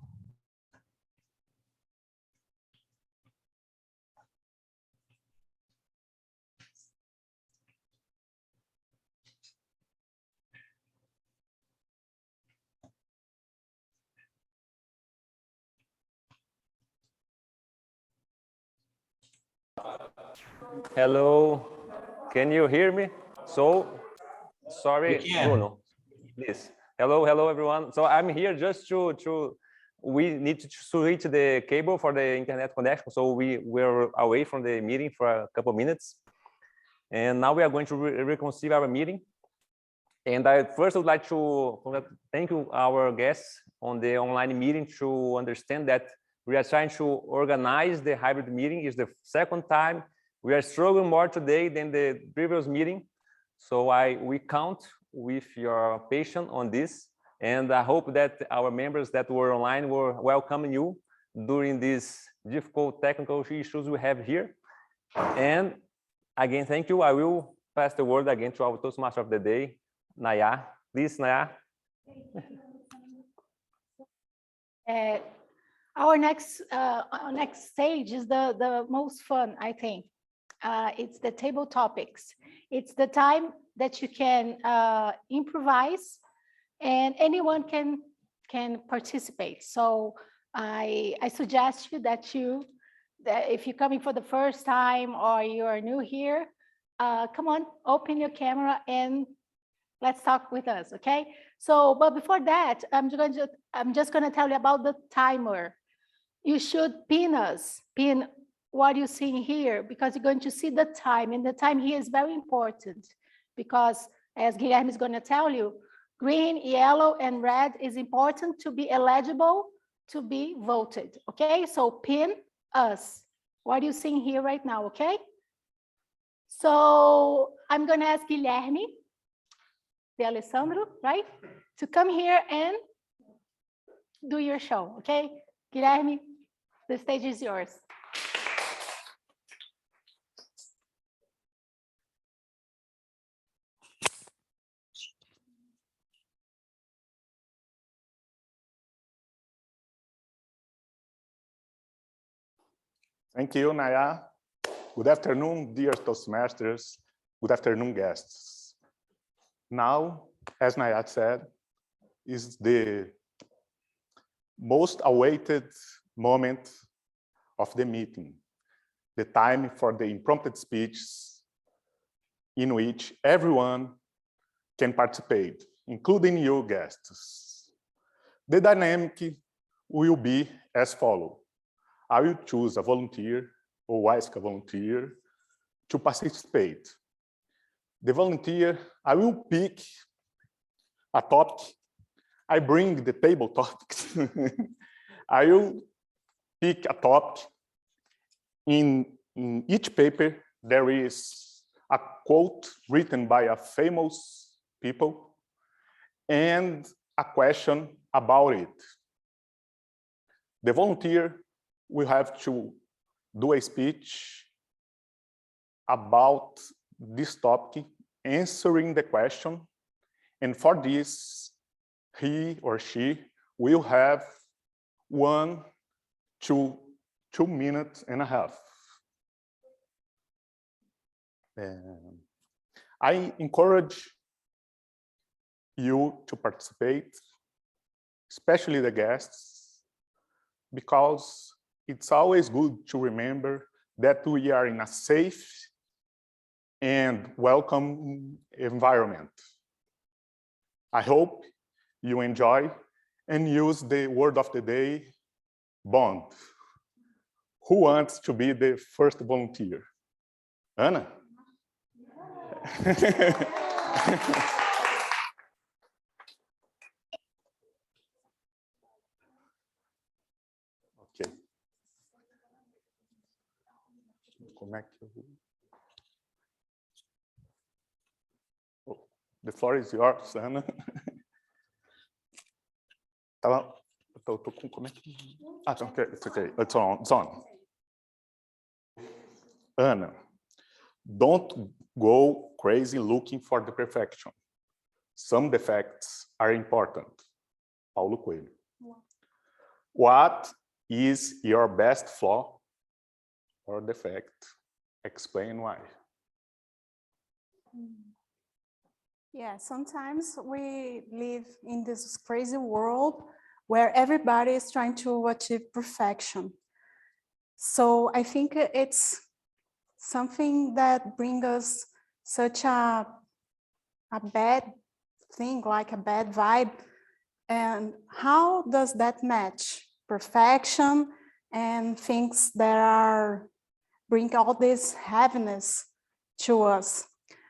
Hello, can you hear me? So, sorry, Bruno, please. Hello, everyone. So I'm here just we need to switch the cable for the internet connection. So we were away from the meeting for a couple of minutes. And now we are going to reconcile our meeting. And I first would like to thank you, our guests on the online meeting, to understand that we are trying to organize the hybrid meeting. It's the second time. We are struggling more today than the previous meeting. So we count with your patience on this. And I hope that our members that were online were welcoming you during these difficult technical issues we have here. And again, thank you. I will pass the word again to our Toastmaster of the day, Naya. Please, Naya. Our next stage is the most fun, I think. It's the table topics. It's the time that you can improvise and anyone can participate. So I suggest you that if you're coming for the first time or you are new here, come on, open your camera and let's talk with us, okay? So, but before that, I'm just gonna tell you about the timer. You should pin what you're seeing here, because you're going to see the time, and the time here is very important because, as Guilherme is going to tell you, green, yellow, and red is important to be eligible to be voted, okay? So pin us, what you're seeing here right now, okay? So I'm going to ask Guilherme de Alessandro, right, to come here and do your show, okay? Guilherme, the stage is yours. Thank you, Naya. Good afternoon, dear Toastmasters. Good afternoon, guests. Now, as Naya said, is the most awaited moment of the meeting, the time for the impromptu speech in which everyone can participate, including you guests. The dynamic will be as follows. I will choose a volunteer or ask a volunteer to participate. The volunteer, I will pick a topic. I bring the table topics. I will pick a topic. In each paper, there is a quote written by a famous people and a question about it. The volunteer will have to do a speech about this topic, answering the question. And for this, he or she will have 1 to 2.5 minutes. I encourage you to participate, especially the guests, because it's always good to remember that we are in a safe and welcome environment. I hope you enjoy and use the word of the day, bond. Who wants to be the first volunteer? Anna? Okay. Como é que eu... Oh, the floor is yours, Anna. Tô com... Como é que... Ah, okay, it's okay. It's on. Anna, don't go crazy looking for the perfection. Some defects are important. Paulo Coelho. What is your best flaw or defect? Explain why. Yeah, sometimes we live in this crazy world where everybody is trying to achieve perfection. So I think it's something that brings us such a bad thing, like a bad vibe. And how does that match perfection and things that bring all this heaviness to us?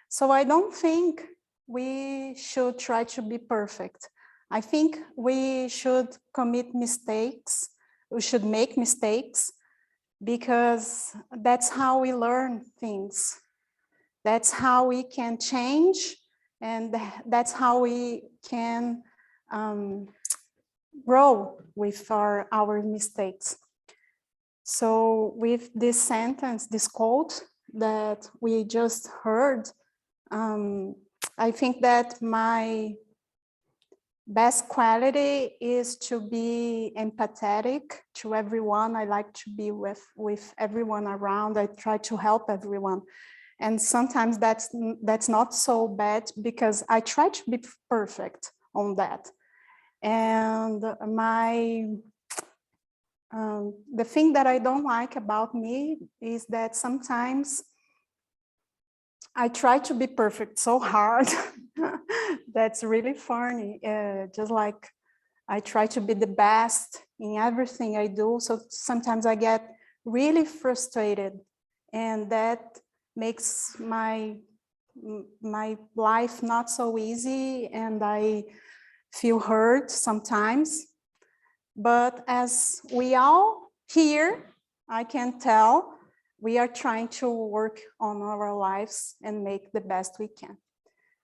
So I don't think we should try to be perfect. I think we should commit mistakes. We should make mistakes because that's how we learn things. That's how we can change, and that's how we can grow with our mistakes. So with this sentence, this quote that we just heard, I think that my best quality is to be empathetic to everyone. I like to be with everyone around. I try to help everyone. And sometimes that's not so bad because I try to be perfect on that. And the thing that I don't like about me is that sometimes I try to be perfect so hard. That's really funny. Just like I try to be the best in everything I do. So sometimes I get really frustrated, and that makes my life not so easy, and I feel hurt sometimes. But as we all here, I can tell, we are trying to work on our lives and make the best we can.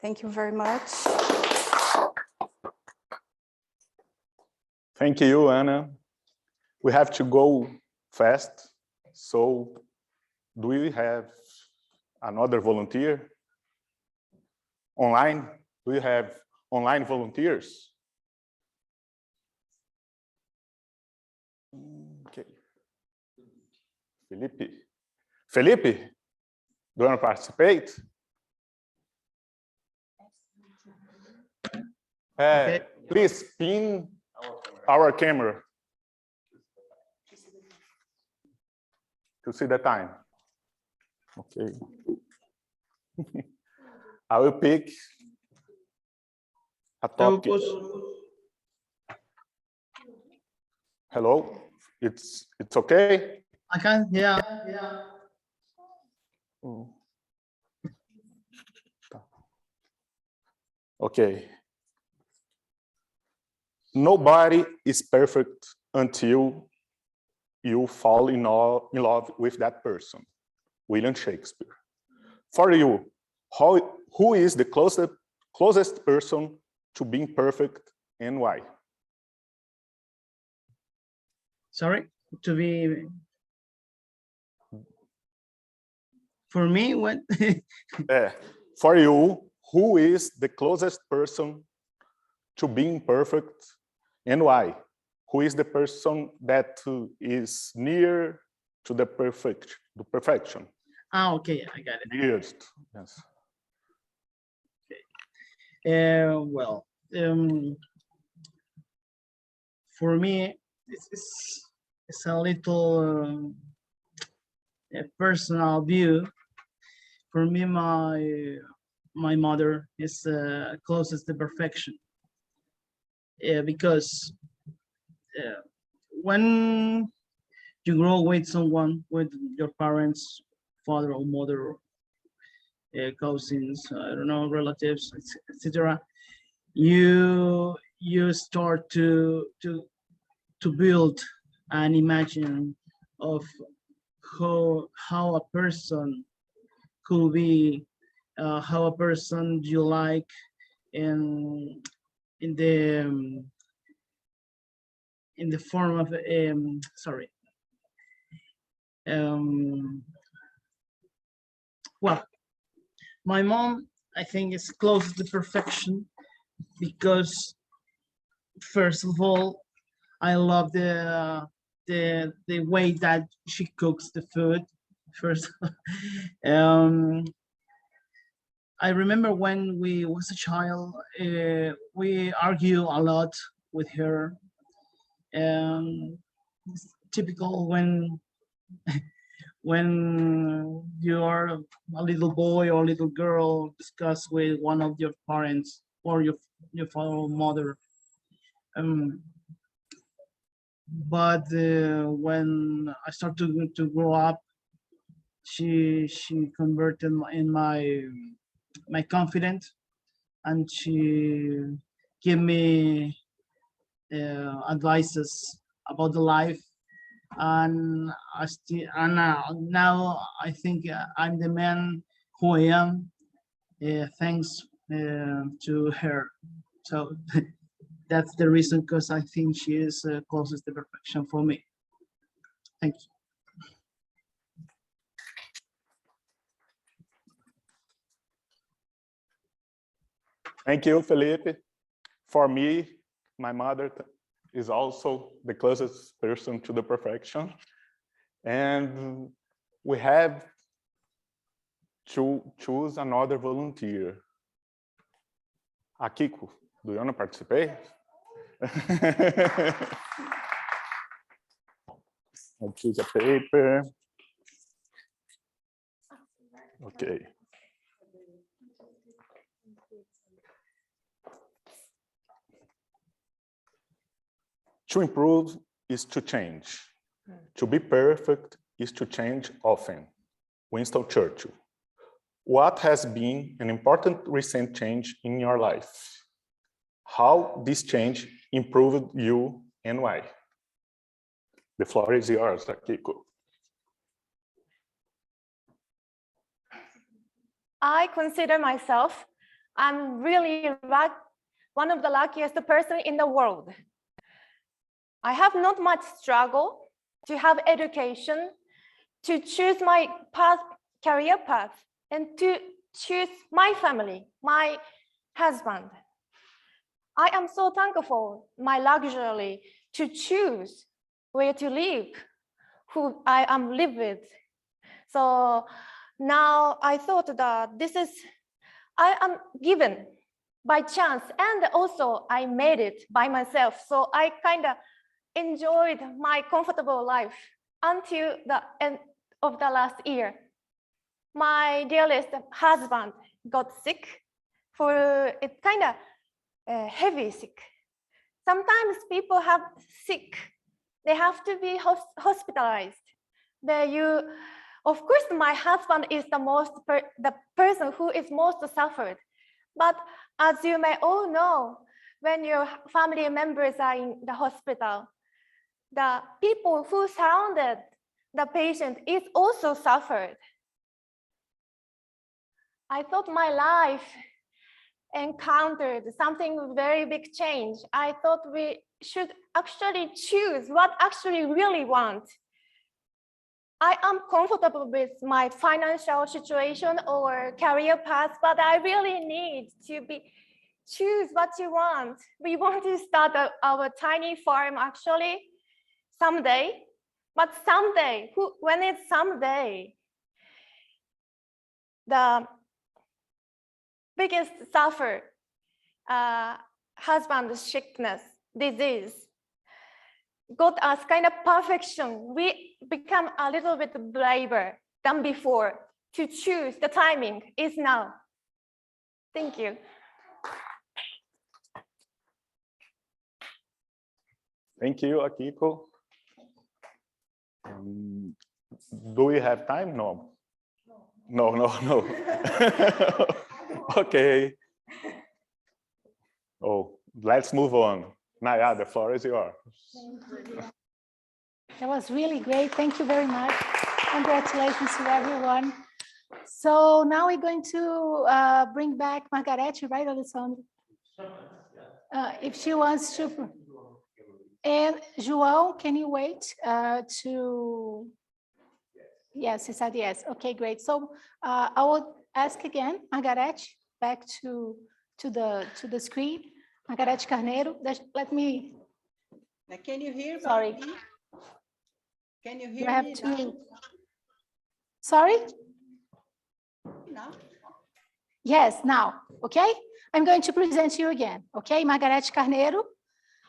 Thank you very much. Thank you, Anna. We have to go fast. So do we have another volunteer? Online? Do we have online volunteers? Okay. Felipe, do you want to participate? Okay. Please pin our camera to see the time. Okay. I will pick a topic. Hello, it's okay? I can, yeah. Okay. Nobody is perfect until you fall in love with that person. William Shakespeare. For you, who is the closest person to being perfect and why? Sorry, to be. For me, what? For you, who is the closest person to being perfect and why? Who is the person that is near to the perfection? Ah, okay, I got it. Nearest, yes. Well, for me, it's a little a personal view. For me, my mother is closest to perfection. Because when you grow with someone, with your parents, father or mother, cousins, I don't know, relatives, etc., you start to build an imagine of how a person could be, how a person you like in the form of sorry. Well, my mom, I think, is close to perfection because, first of all, I love the way that she cooks the food. First, I remember when we was a child, we argue a lot with her. It's typical when you are a little boy or a little girl discuss with one of your parents or your father or mother. But when I started to grow up, she converted in my confidence, and she gave me advices about the life, and now I think I'm the man who I am, thanks to her. So that's the reason, because I think she is closest to perfection for me. Thank you. Thank you, Felipe. For me, my mother is also the closest person to the perfection. And we have to choose another volunteer. Akiko, do you want to participate? I'll choose a paper. Okay. To improve is to change. To be perfect is to change often. Winston Churchill. What has been an important recent change in your life? How this change improved you and why? The floor is yours, Akiko. I consider myself, I'm really one of the luckiest person in the world. I have not much struggle to have education, to choose my career path, and to choose my family, my husband. I am so thankful my luxury to choose where to live, who I am live with. So now I thought that I am given by chance, and also I made it by myself. So I kind of enjoyed my comfortable life until the end of the last year. My dearest husband got sick for it kind of heavy sick. Sometimes people have sick, they have to be hospitalized. Of course, my husband is the person who is most suffered. But as you may all know, when your family members are in the hospital, the people who surrounded the patient is also suffered. I thought my life encountered something very big change. I thought we should actually choose what actually really want. I am comfortable with my financial situation or career path, but I really need to choose what you want. We want to start our tiny farm actually someday, but someday, when it's someday, the biggest suffer husband sickness, disease, got us kind of perfection. We become a little bit braver than before to choose. The timing is now. Thank you. Thank you, Akiko. Do we have time? No. No. Okay. Oh, let's move on. Naya, the floor is yours. That was really great. Thank you very much. Congratulations to everyone. So now we're going to bring back Margarete, right, Alessandro? If she wants to. And João, can you wait to? Yes, he said yes. Okay, great. So I will ask again, Margarete, back to the screen. Margarete Carneiro, let me. Can you hear me? Sorry. Can you You hear have me to. now? Sorry? Now? Yes, now. Okay. I'm going to present you again. Okay, Margarete Carneiro.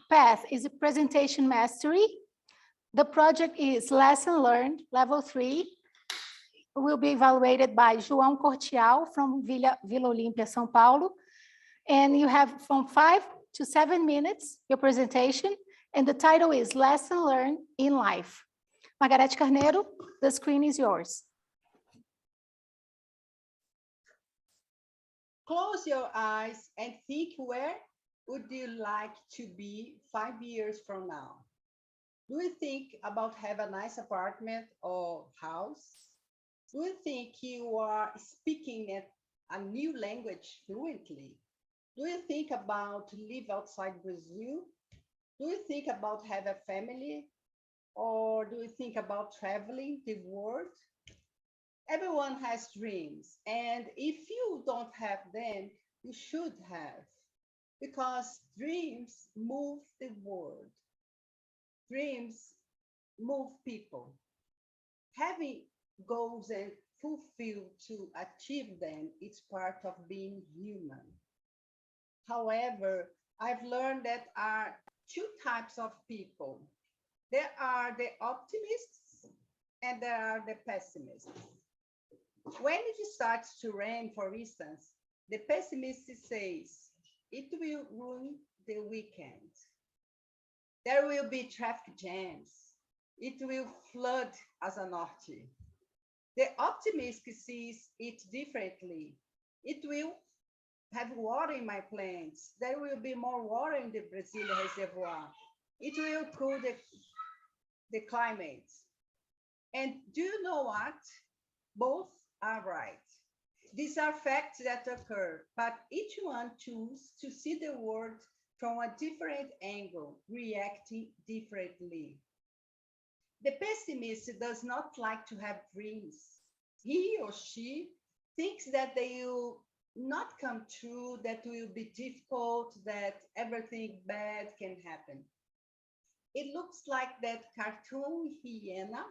Path is a presentation mastery. The project is lesson learned, level 3. Will be evaluated by João Cortial from Vila Olímpia, São Paulo. And you have from 5 to 7 minutes, your presentation. And the title is Lesson Learned in Life. Margarete Carneiro, the screen is yours. Close your eyes and think, where would you like to be 5 years from now? Do you think about have a nice apartment or house? Do you think you are speaking a new language fluently? Do you think about live outside Brazil? Do you think about have a family? Or do you think about traveling the world? Everyone has dreams, and if you don't have them, you should have, because dreams move the world. Dreams move people. Having goals and fulfill to achieve them is part of being human. However, I've learned that are two types of people. There are the optimists and there are the pessimists. When it starts to rain, for instance, the pessimist says, it will ruin the weekend. There will be traffic jams. It will flood as a norte. The optimist sees it differently. It will have water in my plants. There will be more water in the Brasília reservoir. It will cool the climate. And do you know what? Both are right. These are facts that occur, but each one chooses to see the world from a different angle, reacting differently. The pessimist does not like to have dreams. He or she thinks that they will not come true, that will be difficult, that everything bad can happen. It looks like that cartoon hyena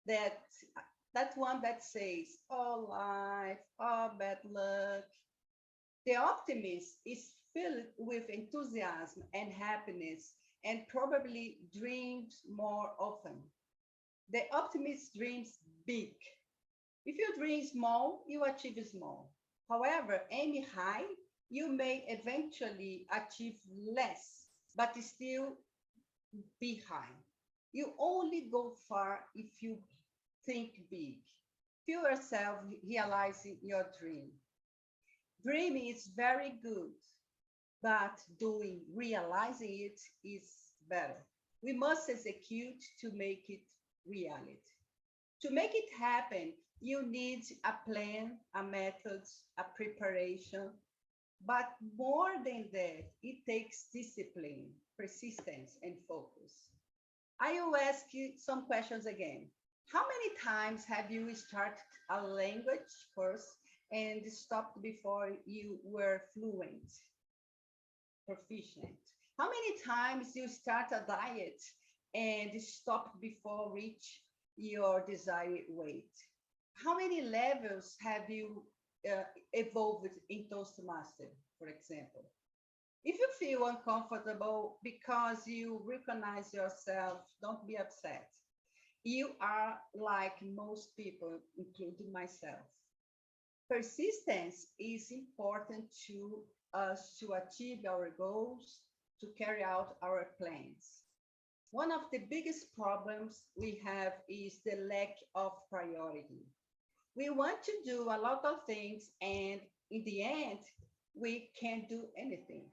that one that says, "Oh, life, oh, bad luck." The optimist is filled with enthusiasm and happiness and probably dreams more often. The optimist dreams big. If you dream small, you achieve small. However, aim high, you may eventually achieve less, but still be high. You only go far if you think big. Feel yourself realizing your dream. Dreaming is very good, but realizing it is better. We must execute to make it reality. To make it happen, you need a plan, a method, a preparation, but more than that, it takes discipline, persistence, and focus. I will ask you some questions again. How many times have you started a language course and stopped before you were fluent, proficient? How many times you start a diet and stopped before reach your desired weight? How many levels have you evolved in Toastmaster, for example? If you feel uncomfortable because you recognize yourself, don't be upset. You are like most people, including myself. Persistence is important to us to achieve our goals, to carry out our plans. One of the biggest problems we have is the lack of priority. We want to do a lot of things, and in the end, we can't do anything.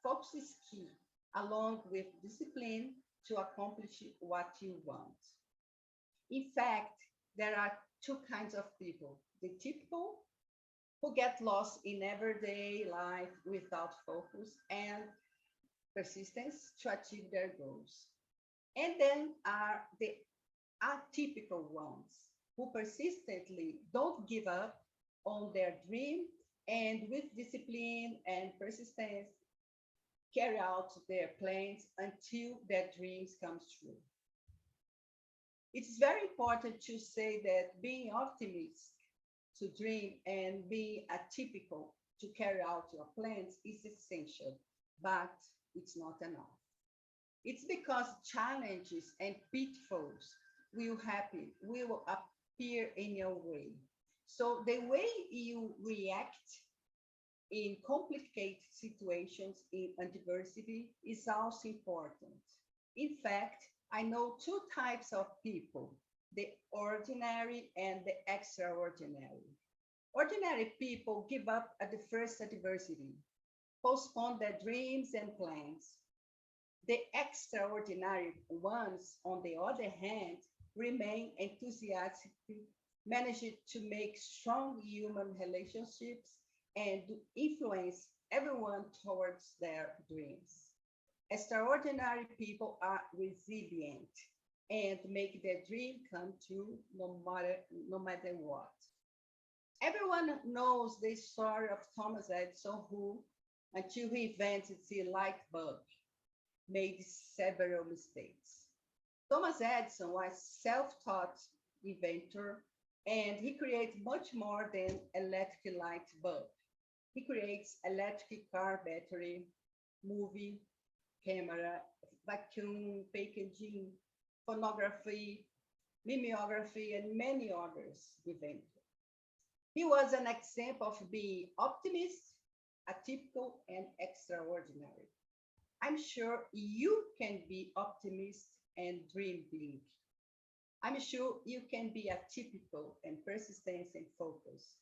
Focus is key, along with discipline to accomplish what you want. In fact, there are two kinds of people: the typical, who get lost in everyday life without focus and persistence to achieve their goals. And then are the atypical ones who persistently don't give up on their dream and with discipline and persistence carry out their plans until their dreams come true. It's very important to say that being optimistic to dream and being atypical to carry out your plans is essential, but it's not enough. It's because challenges and pitfalls will appear in your way. So the way you react in complicated situations in adversity is also important. In fact, I know two types of people: the ordinary and the extraordinary. Ordinary people give up at the first adversity, postpone their dreams and plans. The extraordinary ones, on the other hand, remain enthusiastic, manage to make strong human relationships, and influence everyone towards their dreams. Extraordinary people are resilient and make their dream come true no matter what. Everyone knows the story of Thomas Edison, who, until he invented the light bulb, made several mistakes. Thomas Edison was self-taught inventor, and he created much more than electric light bulb. He creates electric car battery, movie, camera, vacuum, packaging, phonography, mimeography, and many others inventors. He was an example of being optimist, atypical, and extraordinary. I'm sure you can be optimist and dream big. I'm sure you can be atypical and persistent and focused.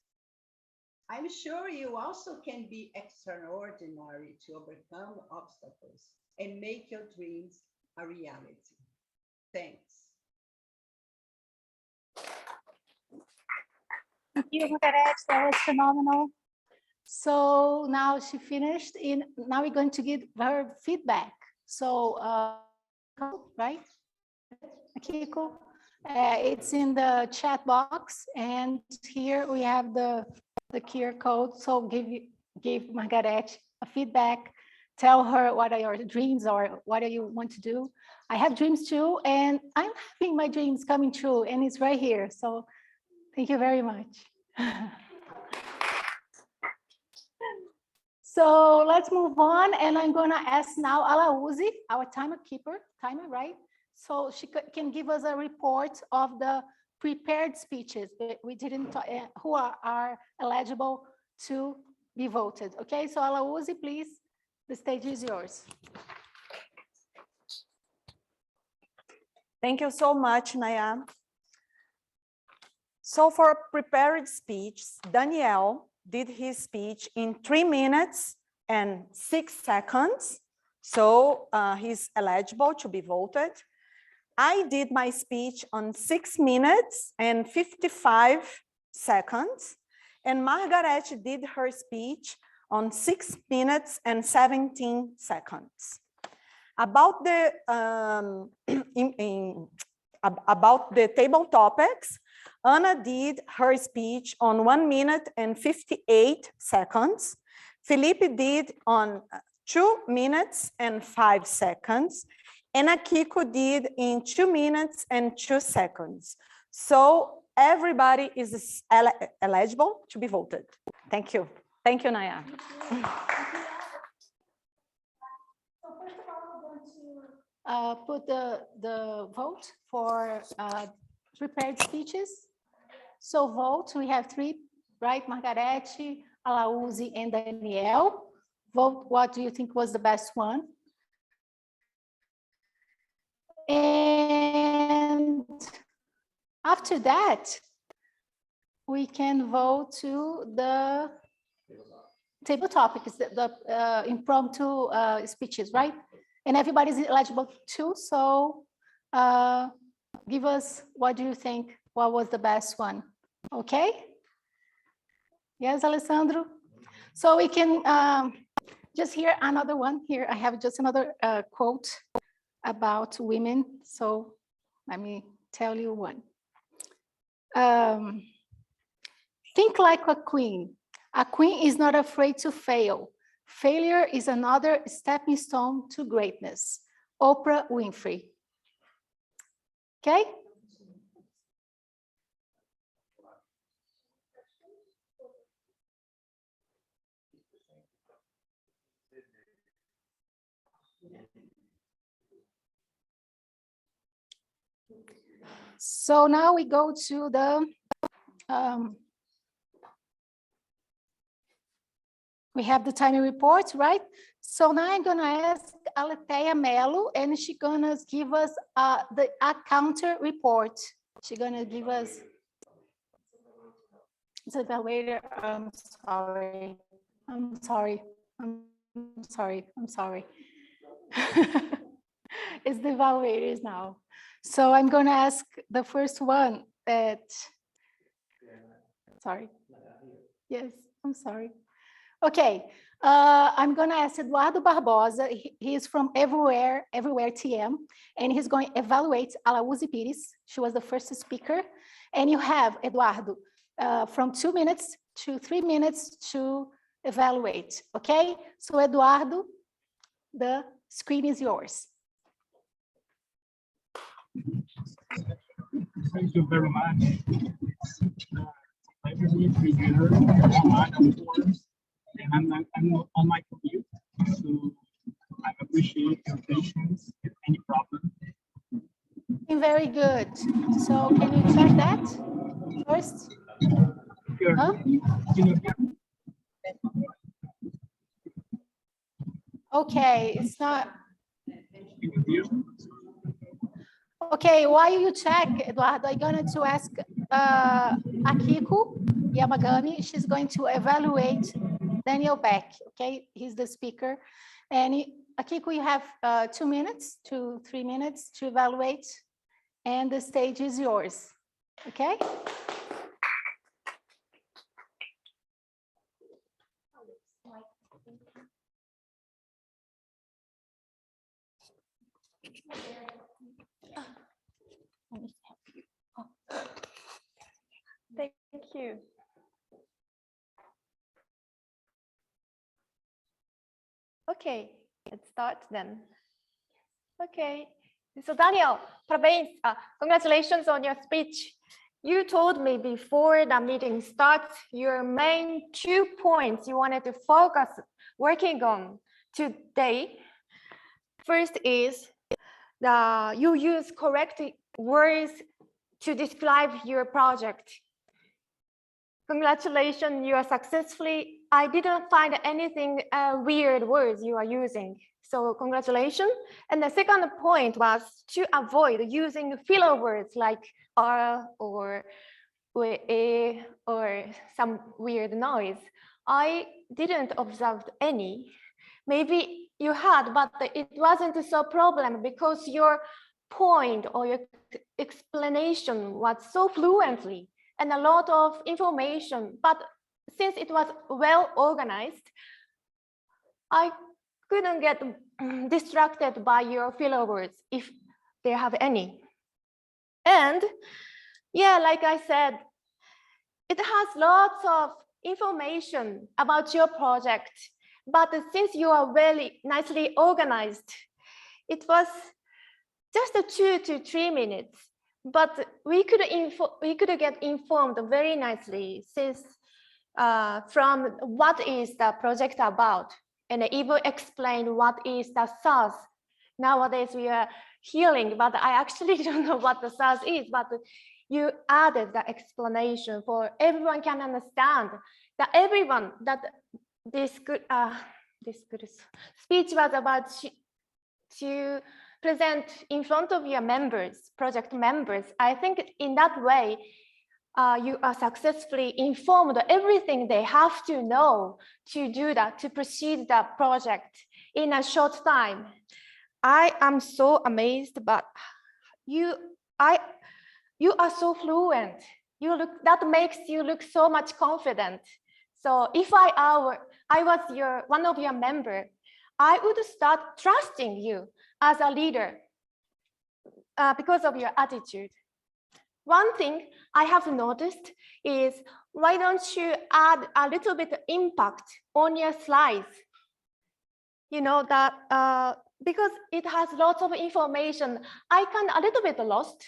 I'm sure you also can be extraordinary to overcome obstacles and make your dreams a reality. Thanks. Thank you, Margaret. That was phenomenal. So now she finished. Now we're going to give her feedback. So, right, Akiko? It's in the chat box, and here we have the QR code. So give Margaret a feedback tell her what are your dreams or what do you want to do. I have dreams too, and I'm having my dreams coming true, and it's right here. So thank you very much. So let's move on, and I'm gonna ask now Alauzi, our timer, right? So she can give us a report of the prepared speeches we didn't who are eligible to be voted. Okay, so Alauzi, please, the stage is yours. Thank you so much, Naya. So for prepared speech, Daniel did his speech in 3 minutes and 6 seconds. So he's eligible to be voted. I did my speech on 6 minutes and 55 seconds. And Margaret did her speech on 6 minutes and 17 seconds. About the about the table topics, Anna did her speech on 1 minute and 58 seconds. Felipe did on 2 minutes and 5 seconds. And Akiko did in 2 minutes and 2 seconds. So everybody is eligible to be voted. Thank you. Thank you, Naya. Put the vote for prepared speeches. So vote, we have 3, right? Margarete, Alauzi, and Danielle. Vote, what do you think was the best one? And after that, we can vote to the table topics, the impromptu speeches, right? And everybody's eligible too, so give us, what do you think, what was the best one? Okay? Yes, Alessandro? So we can just hear another one here. I have just another quote about women, so let me tell you one. Think like a queen. A queen is not afraid to fail. Failure is another stepping stone to greatness. Oprah Winfrey. Okay? So now we go to the we have the timing report, right? So now I'm gonna ask Aletheia Melo, and she's gonna give us a counter report. She's gonna give us the evaluator. I'm sorry. It's the evaluators now. So I'm gonna ask the first one that, sorry. Yes, I'm sorry. Okay, I'm gonna ask Eduardo Barbosa. He is from Everywhere TM, and he's going to evaluate Alauzi Pires. She was the first speaker. And you have, Eduardo, from 2 minutes to 3 minutes to evaluate, okay? So Eduardo, the screen is yours. Thank you very much. I really appreciate her. And I'm on my commute, so I appreciate your patience if any problem. Very good. So can you check that first? Sure. Huh? Okay, it's not. Okay, while you check, Eduardo, I'm going to ask Akiko Yamagami. She's going to evaluate Daniel Beck. Okay, he's the speaker. And Akiko, you have 2 minutes to 3 minutes to evaluate, and the stage is yours. Okay. Thank you. Okay, start then. Okay. So Daniel, parabéns. Congratulations on your speech. You told me before the meeting starts your main 2 points you wanted to focus working on today. First is you use correct words to describe your project. Congratulations, you are successfully. I didn't find anything weird words you are using. So congratulations. And the second point was to avoid using filler words like or some weird noise. I didn't observe any. Maybe you had, but it wasn't so problem because your point or your explanation was so fluently and a lot of information. But since it was well organized, I couldn't get distracted by your filler words if they have any. And yeah, like I said, it has lots of information about your project. But since you are very nicely organized, it was just 2 to 3 minutes. But we could get informed very nicely since from what is the project about, and even explain what is the SaaS. Nowadays we are hearing, but I actually don't know what the SaaS is. But you added the explanation for everyone can understand that everyone that this good speech was about to present in front of your members, project members. I think in that way, you are successfully informed everything they have to know to do that, to proceed the project in a short time. I am so amazed, but you are so fluent. That makes you look so much confident. So if I was one of your member, I would start trusting you as a leader because of your attitude. One thing I have noticed is, why don't you add a little bit of impact on your slides? You know that because it has lots of information, I can a little bit lost.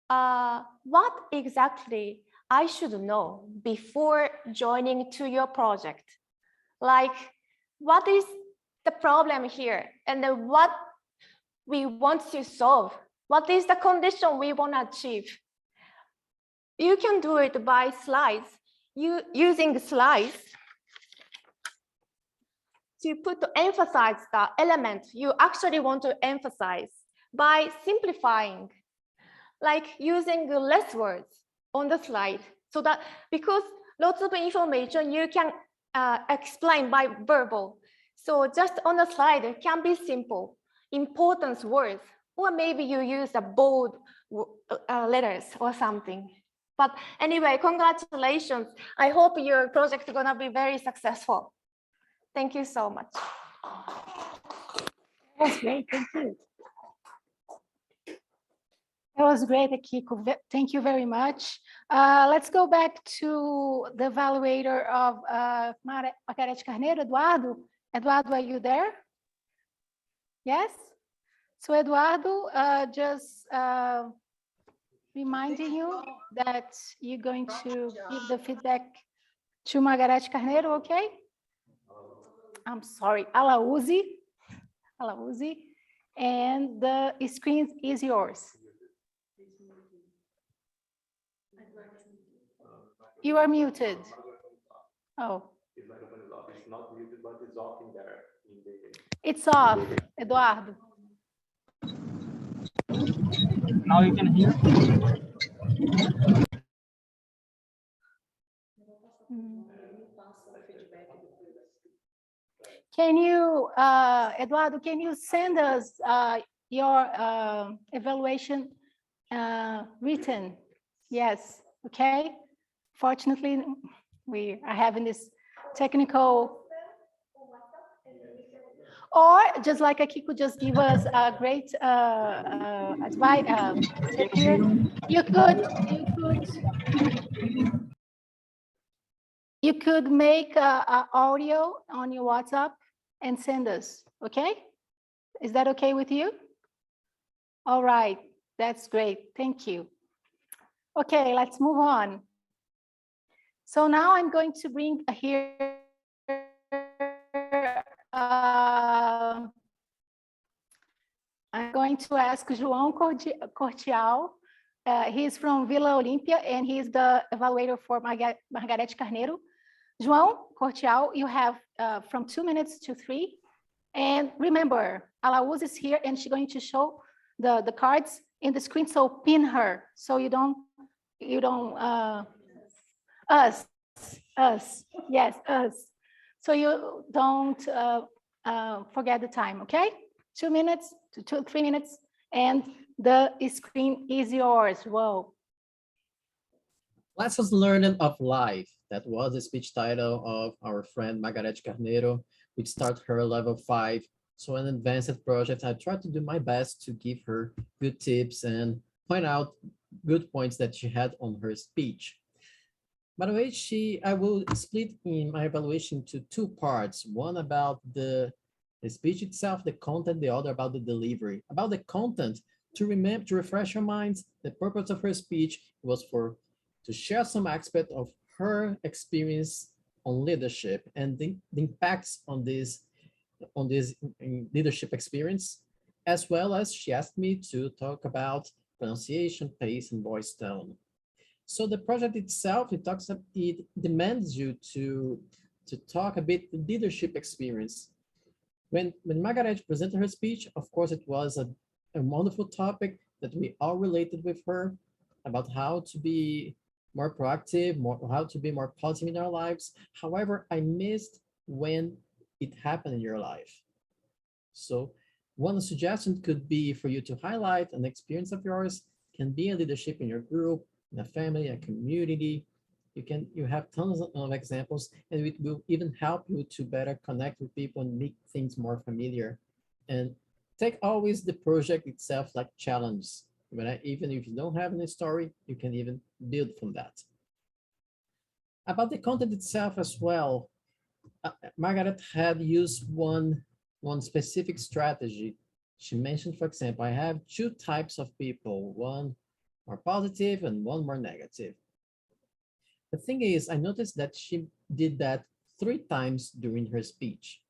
What exactly I should know before joining to your project? Like, what is the problem here, and then what we want to solve? What is the condition we want to achieve? You can do it by slides, using slides to emphasize the element you actually want to emphasize by simplifying, like using less words on the slide, so that because lots of information you can explain by verbal. So just on the slide, it can be simple, importance words, or maybe you use a bold letters or something. But anyway, congratulations. I hope your project is gonna be very successful. Thank you so much. That's great, thank you. That was great, Akiko. Thank you very much. Let's go back to the evaluator of Margarete Carneiro, Eduardo. Eduardo, are you there? Yes? So Eduardo, just reminding you that you're going to give the feedback to Margarete Carneiro, okay? I'm sorry, Alauzi, and the screen is yours. You are muted. Oh. It's not muted, but it's off in there. It's off, Eduardo. Now you can hear. Can you, Eduardo, can you send us your evaluation written? Yes, okay. Fortunately, we are having this technical, or just like Akiko just give us a great advice here. You could make a audio on your WhatsApp and send us, okay? Is that okay with you? All right, that's great, thank you. Okay, let's move on. So now I'm going to bring here, I'm going to ask João Cortial. He's from Vila Olímpia and he's the evaluator for Margarete Carneiro. João Cortial, you have from 2 minutes to 3. And remember, Alaúz is here and she's going to show the cards in the screen, so pin her, so you don't, us, yes, us. So you don't forget the time, okay? 2 minutes to 3 minutes, and the screen is yours. Whoa. Lessons learned of life. That was the speech title of our friend Margarete Carneiro, which started her level 5. So an advanced project. I tried to do my best to give her good tips and point out good points that she had on her speech. By the way, I will split in my evaluation to 2 parts. One about the speech itself, the content, the other about the delivery. About the content, to refresh your minds, the purpose of her speech was to share some aspect of her experience on leadership and the impacts on this leadership experience, as well as she asked me to talk about pronunciation, pace, and voice tone. So the project itself, it demands you to talk a bit the leadership experience. When Margaret presented her speech, of course, it was a wonderful topic that we all related with her about how to be more proactive, how to be more positive in our lives. However, I missed when it happened in your life. So one suggestion could be for you to highlight an experience of yours, can be a leadership in your group, in a family, a community. You have tons of examples, and it will even help you to better connect with people and make things more familiar. And take always the project itself like challenge. Even if you don't have any story, you can even build from that. About the content itself as well, Margaret had used one specific strategy. She mentioned, for example, I have 2 types of people, one more positive and one more negative. The thing is, I noticed that she did that 3 times during her speech.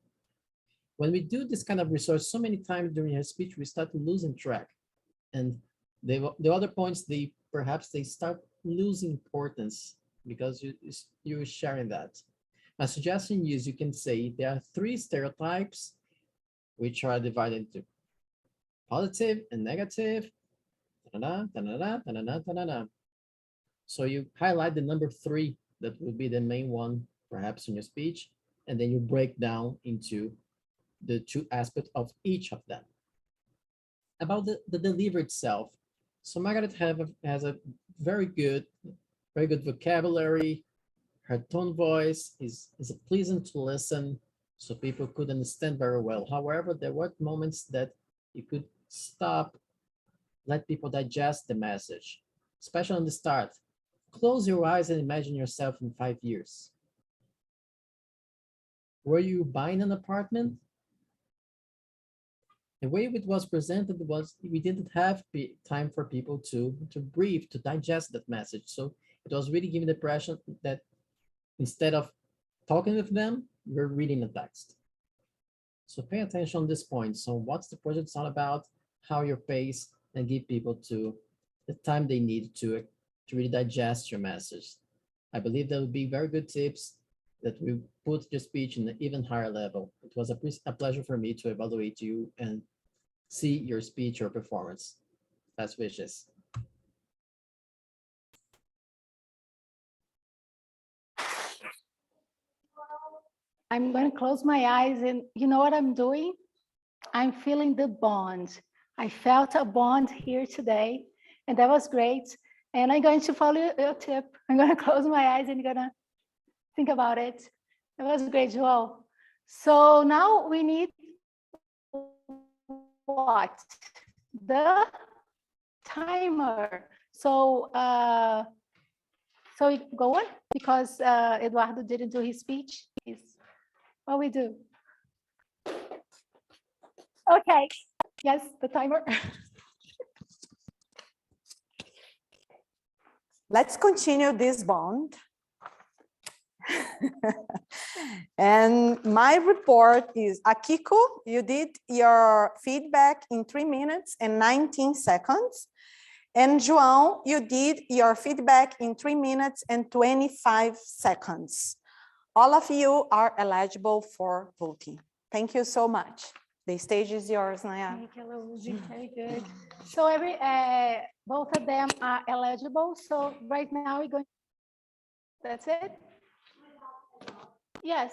When we do this kind of research so many times during her speech, we start losing track. And the other points, perhaps they start losing importance because you're sharing that. My suggestion is you can say there are 3 stereotypes which are divided into positive and negative. Da-da-da, da-da-da, da-da-da, da-da-da. So you highlight the number 3, that will be the main one, perhaps in your speech, and then you break down into the 2 aspects of each of them. About the delivery itself, so Margaret has a very good vocabulary. Her tone voice is pleasant to listen, so people could understand very well. However, there were moments that you could stop, let people digest the message, especially on the start. Close your eyes and imagine yourself in 5 years. Were you buying an apartment? The way it was presented was we didn't have time for people to breathe, to digest that message. So it was really giving the impression that instead of talking with them, you're reading the text. So pay attention on this point. So what's the project all about, how your pace, and give people to the time they need to really digest your message. I believe that would be very good tips that will put your speech in an even higher level. It was a pleasure for me to evaluate you and see your speech or performance. Best wishes. I'm going to close my eyes, and you know what I'm doing? I'm feeling the bond. I felt a bond here today, and that was great. And I'm going to follow your tip. I'm going to close my eyes and you're going to think about it. That was great, Joel. So now we need what? The timer. So go on, because Eduardo didn't do his speech. What we do? Okay, yes, the timer. Let's continue this bond. And my report is, Akiko, you did your feedback in 3 minutes and 19 seconds. And João, you did your feedback in 3 minutes and 25 seconds. All of you are eligible for voting. Thank you so much. The stage is yours, Naya. Thank you, Lucy. Very good. So both of them are eligible. So right now we're going. That's it. Yes.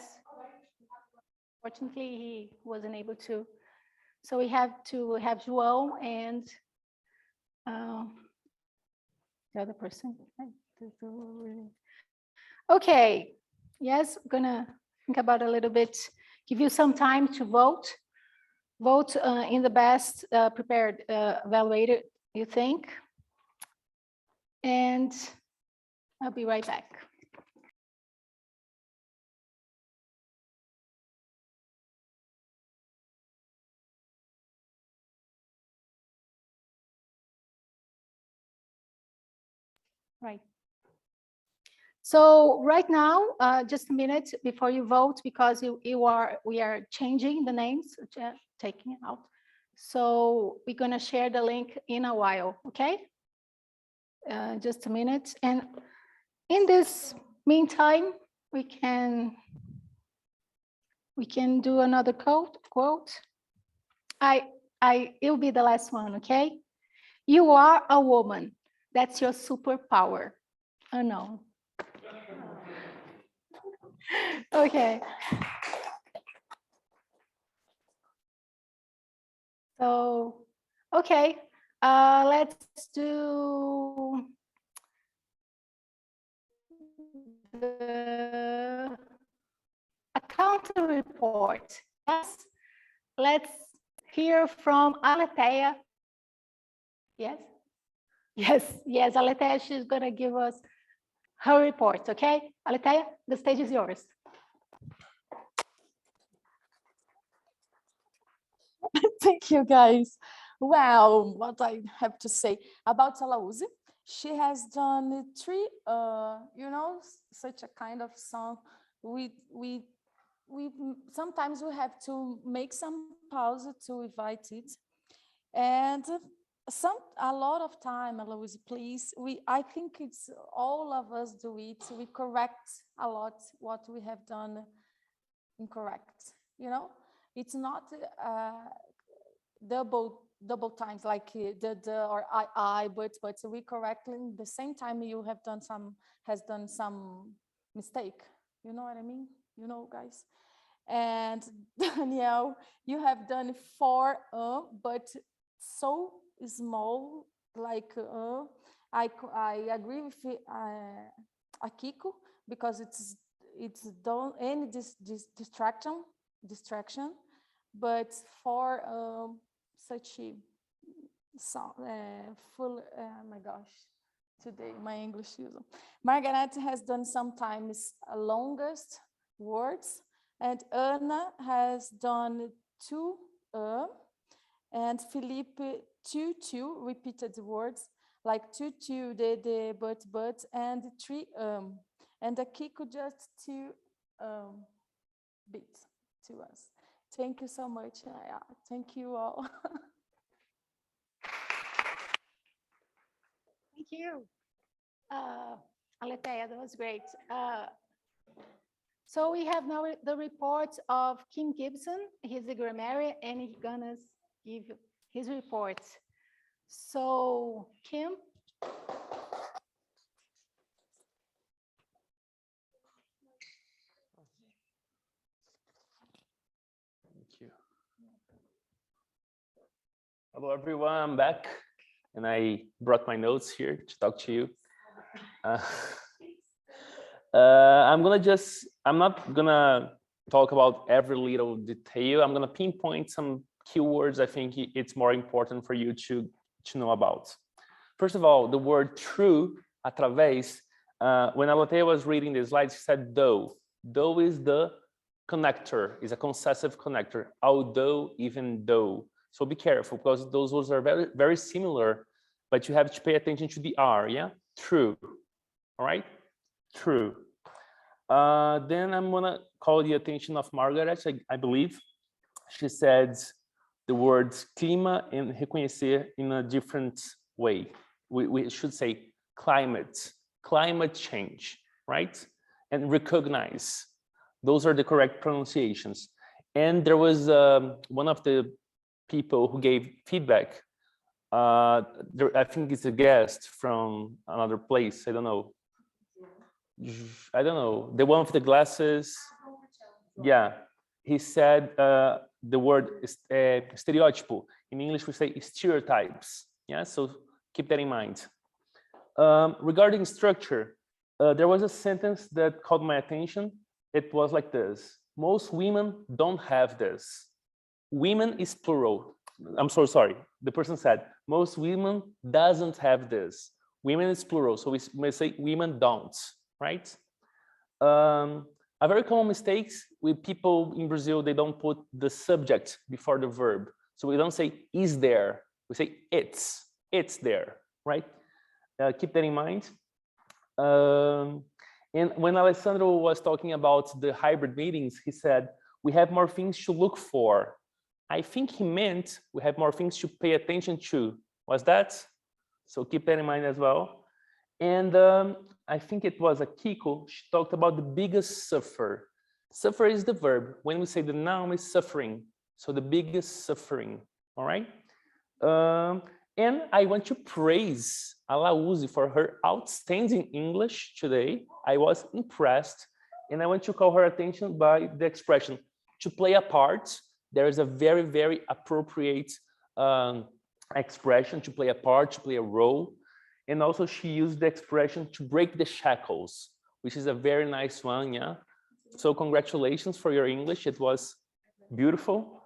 Fortunately, he wasn't able to. So we have to have João and the other person. Okay. Yes, I'm gonna think about a little bit. Give you some time to vote. Vote in the best prepared evaluator you think. And I'll be right back. Right. So right now, just a minute before you vote, because we are changing the names, taking it out. So we're going to share the link in a while, okay? Just a minute. And in this meantime, we can do another quote. It'll be the last one, okay? You are a woman. That's your superpower. Oh no. Okay. So, okay, let's do the accounting report. Yes, let's hear from Aletheia. Yes, yes, Aletheia, she's gonna give us her report, okay? Aletheia, the stage is yours. Thank you, guys. Well, what I have to say about Salauzi, she has done 3, such a kind of song. We sometimes we have to make some pause to invite it, and a lot of time, Salauzi, please. I think it's all of us do it. We correct a lot what we have done incorrect. It's not double times like the or I, but we correctly the same time you have done has done some mistake. You know what I mean? Guys. And Danielle, you have done 4 but so small, like I agree with Akiko, because it's don't any this distraction, but for such a song full oh my gosh, today my English is Margaret has done sometimes longest words, and Anna has done 2 and Felipe 2 repeated words, like 2 the but and 3 and Akiko just 2 beats to us. Thank you so much. Thank you all. Thank you. Aletheia, that was great. So we have now the report of Kim Gibson. He's a grammarian, and he's gonna give his report. So, Kim. Thank you. Hello, everyone. I'm back, and I brought my notes here to talk to you. I'm not gonna talk about every little detail. I'm gonna pinpoint some keywords I think it's more important for you to know about. First of all, the word true, através, when Aletheia was reading the slides, she said though. Though is the connector, is a concessive connector, although, even though. So be careful because those words are very, very similar, but you have to pay attention to the R, yeah? True, all right? True. Then I'm gonna call the attention of Margaret, I believe. She said the words clima and reconhecer in a different way. We should say climate change, right? And recognize. Those are the correct pronunciations. And there was one of the people who gave feedback. I think it's a guest from another place. I don't know. The one with the glasses. Yeah, he said the word estereótipo. In English, we say stereotypes. Yeah, so keep that in mind. Regarding structure, there was a sentence that caught my attention. It was like this: most women don't have this. Women is plural. I'm so sorry. The person said most women doesn't have this. Women is plural, so we may say women don't. Right? A very common mistake with people in Brazil, they don't put the subject before the verb. So we don't say is there, we say it's there, right? Keep that in mind. And when Alessandro was talking about the hybrid meetings, he said, we have more things to look for. I think he meant we have more things to pay attention to. Was that? So keep that in mind as well. And I think it was Akiko, she talked about the biggest suffer. Suffer is the verb. When we say the noun is suffering. So the biggest suffering, all right? And I want to praise Alauzi for her outstanding English today. I was impressed. And I want to call her attention by the expression, to play a part. There is a very, very appropriate expression, to play a part, to play a role. And also she used the expression to break the shackles, which is a very nice one, yeah? So congratulations for your English, it was beautiful.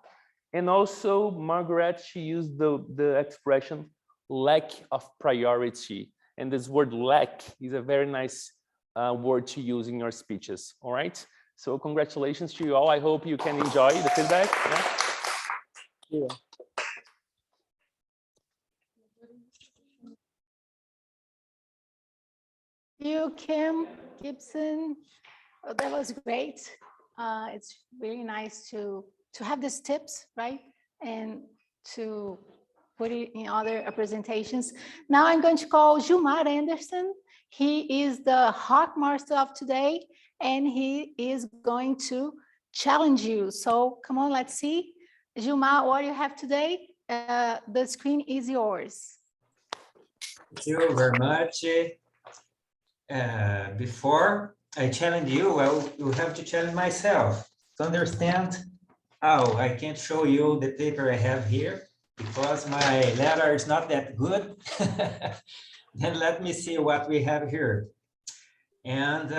And also Margaret, she used the expression lack of priority. And this word lack is a very nice word to use in your speeches, all right? So congratulations to you all. I hope you can enjoy the feedback. Yeah. You, Kim Gibson. Oh, that was great. It's really nice to have these tips, right? And to put it in other presentations. Now I'm going to call Gilmar Anderson. He is the Hawk Master of today, and he is going to challenge you. So come on, let's see. Gilmar, what do you have today? The screen is yours. Thank you very much. Before I challenge you, I will have to challenge myself to understand. Oh, I can't show you the paper I have here because my letter is not that good. Then let me see what we have here. And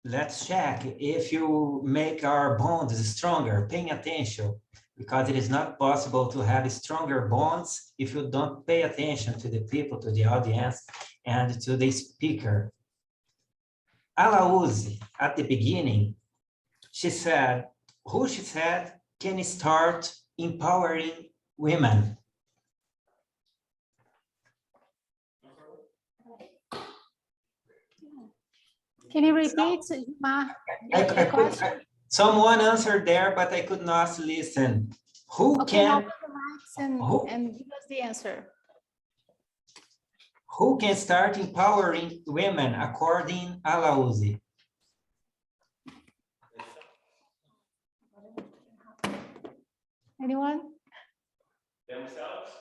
let's check if you make our bonds stronger, paying attention, because it is not possible to have stronger bonds if you don't pay attention to the people, to the audience, and to the speaker. Alauzi, at the beginning, she said, can start empowering women. Can you repeat, Someone answered there, but I could not listen. Who can and give us the answer? Who can start empowering women according to Alauzi? Anyone? Themselves?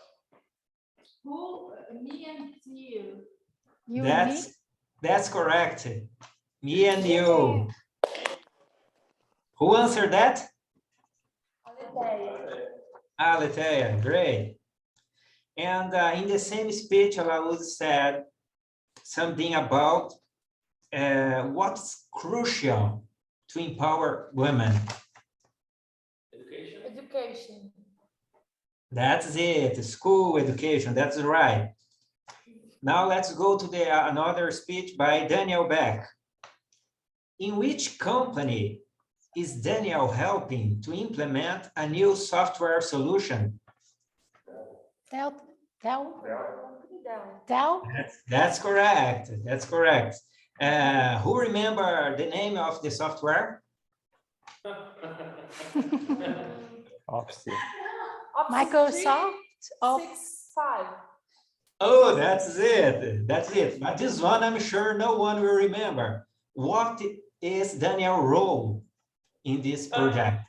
Who? Me and you. You That's correct. Me and you. Who answered that? Aletheia, great. And in the same speech, Alauzi said something about what's crucial to empower women. Education. That's it, school education, that's right. Now let's go to another speech by Daniel Beck. In which company is Daniel helping to implement a new software solution Del? That's correct. That's correct. Who remember the name of the software? Microsoft Office 5. Oh, that's it. That's it. But this one, I'm sure no one will remember. What is Daniel's role in this project?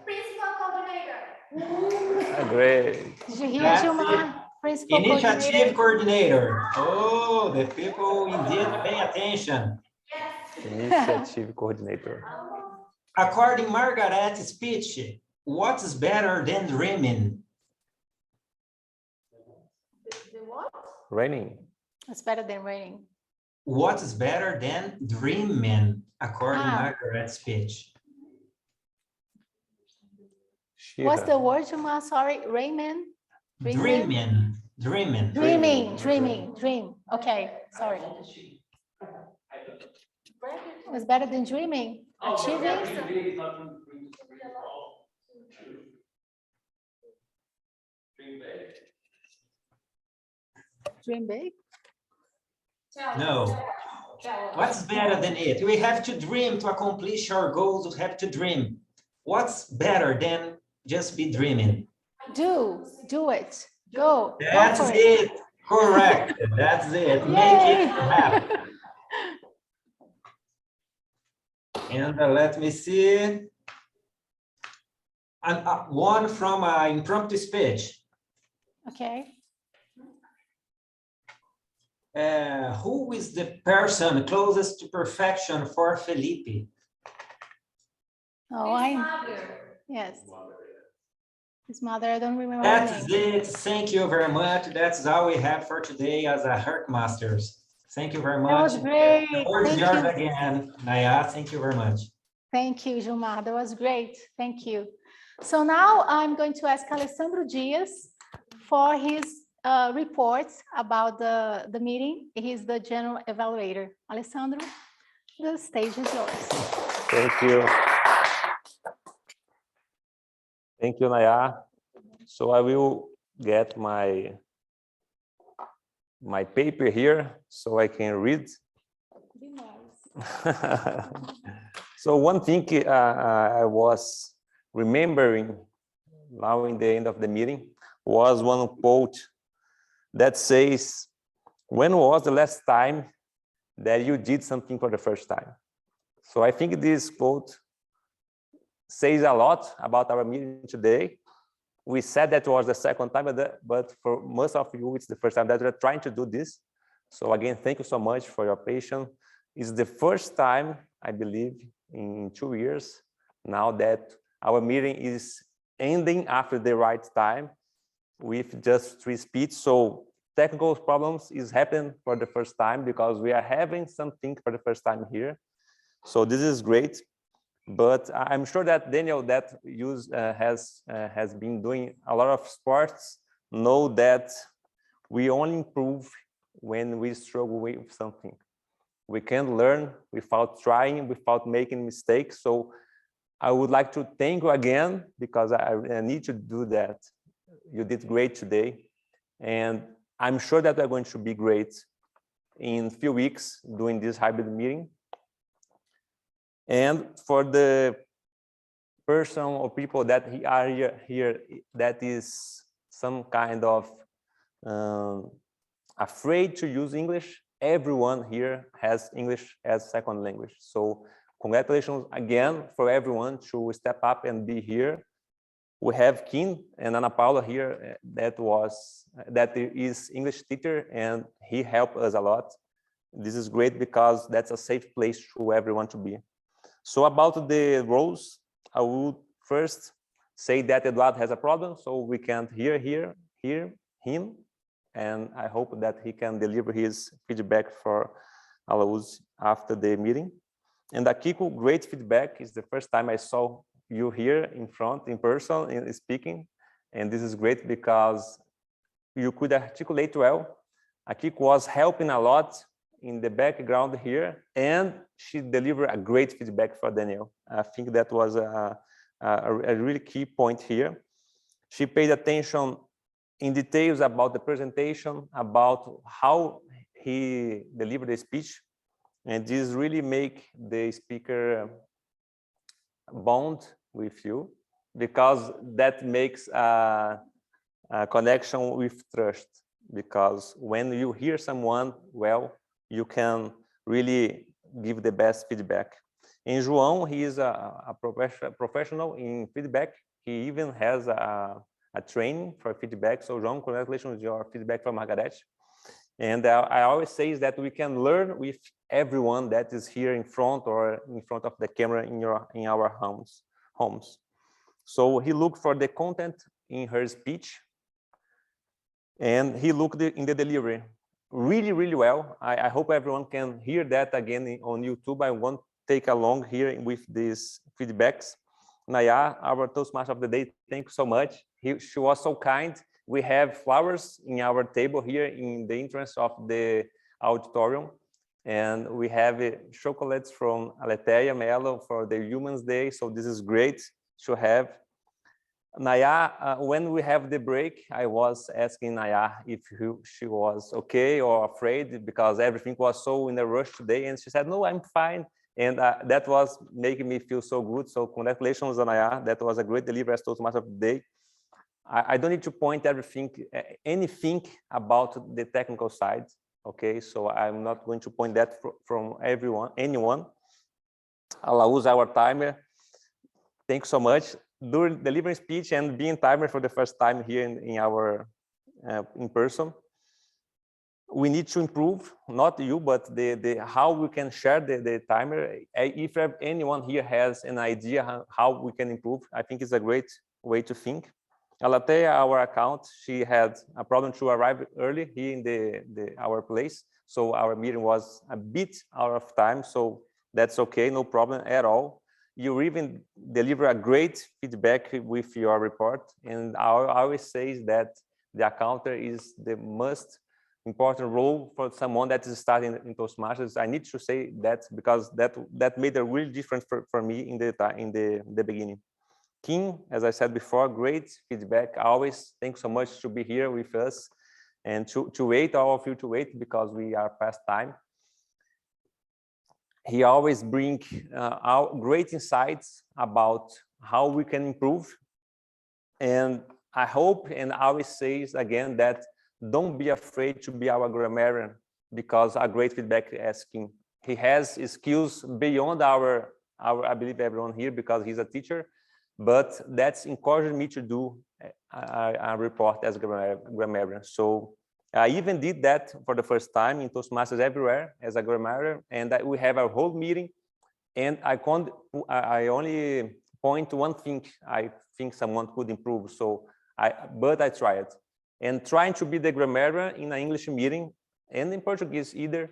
Principal coordinator. Great. Did you hear, That's Gilmar? Principal Initiative coordinator. coordinator. Oh, the people indeed pay attention. Initiative coordinator. According Margaret's speech, what is better than dreaming? The what? Raining. It's better than raining. What is better than dreaming, according Margaret's speech? What's the word, Gilmar? Sorry, Rayman? Dreaming. Dream. Okay, sorry. It's better than dreaming. Achieving? Dream big? No. What's better than it? We have to dream to accomplish our goals. We have to dream. What's better than just be dreaming? Do it. Go. That's it. Correct. That's it. Make it happen. And let me see. And one from Impromptu Speech. Okay. Who is the person closest to perfection for Felipe? Oh, yes. His mother, I don't remember. That's it. Thank you very much. That's all we have for today as a Heartmasters. Thank you very much. That was great. The word is Thank yours you. again, Naya. Thank you very much. Thank you, Gilmar. That was great. Thank you. So now I'm going to ask Alessandro Dias for his reports about the meeting. He's the general evaluator. Alessandro, the stage is yours. Thank you. Thank you, Naya. So I will get my paper here so I can read. So one thing I was remembering now in the end of the meeting was one quote that says, when was the last time that you did something for the first time? So I think this quote says a lot about our meeting today. We said that was the second time, but for most of you, it's the first time that we're trying to do this. So again, thank you so much for your patience. It's the first time, I believe, in 2 years now that our meeting is ending after the right time with just 3 speeches. So technical problems is happening for the first time because we are having something for the first time here. So this is great. But I'm sure that Daniel that has been doing a lot of sports know that we only improve when we struggle with something. We can't learn without trying, without making mistakes. So I would like to thank you again because I need to do that. You did great today. And I'm sure that we're going to be great in a few weeks doing this hybrid meeting. And for the person or people that are here that is some kind of afraid to use English, everyone here has English as second language. So congratulations again for everyone to step up and be here. We have Kim and Ana Paula here that is English teacher, and he helped us a lot. This is great because that's a safe place for everyone to be. So about the roles, I would first say that Eduardo has a problem, so we can't hear him, and I hope that he can deliver his feedback for Alauz after the meeting. And Akiko, great feedback. It's the first time I saw you here in front, in person, in speaking, and this is great because you could articulate well. Akiko was helping a lot in the background here, and she delivered a great feedback for Daniel. I think that was a really key point here. She paid attention in details about the presentation, about how he delivered the speech. And this really make the speaker bond with you, because that makes a connection with trust. Because when you hear someone well, you can really give the best feedback. And João, he is a professional in feedback. He even has a training for feedback. So João, congratulations on your feedback from Margaret. And I always say is that we can learn with everyone that is here in front or in front of the camera in our homes. So he looked for the content in her speech, and he looked in the delivery really, really well. I hope everyone can hear that again on YouTube. I won't take along here with these feedbacks. Naya, our Toastmaster of the day, thank you so much. She was so kind. We have flowers in our table here in the entrance of the auditorium. And we have chocolates from Aletheia Mello for the Humans Day. So this is great to have. Naya, when we have the break, I was asking Naya if she was okay or afraid, because everything was so in a rush today. And she said, no, I'm fine. And that was making me feel so good. So congratulations, Naya. That was a great delivery as Toastmaster of the day. I don't need to point anything about the technical side. Okay, so I'm not going to point that from anyone. I'll use our timer. Thanks so much. During delivering speech and being timer for the first time here in our in person, we need to improve, not you, but the how we can share the timer. If anyone here has an idea how we can improve, I think it's a great way to think. Alatea, our account, she had a problem to arrive early here in our place. So our meeting was a bit out of time. So that's okay, no problem at all. You even deliver a great feedback with your report. And I always say that the accountant is the most important role for someone that is starting in Toastmasters. I need to say that because that made a real difference for me in the beginning. Kim, as I said before, great feedback. Always thanks so much to be here with us and to wait, all of you to wait, because we are past time. He always brings out great insights about how we can improve. And I hope, and I always say again, that don't be afraid to be our grammarian, because a great feedback asking. He has skills beyond our I believe everyone here, because he's a teacher. But that's encouraged me to do a report as a grammarian. So I even did that for the first time in Toastmasters everywhere as a grammarian, and we have a whole meeting, and I only point to one thing I think someone could improve. So but I tried, and trying to be the grammarian in an English meeting and in Portuguese either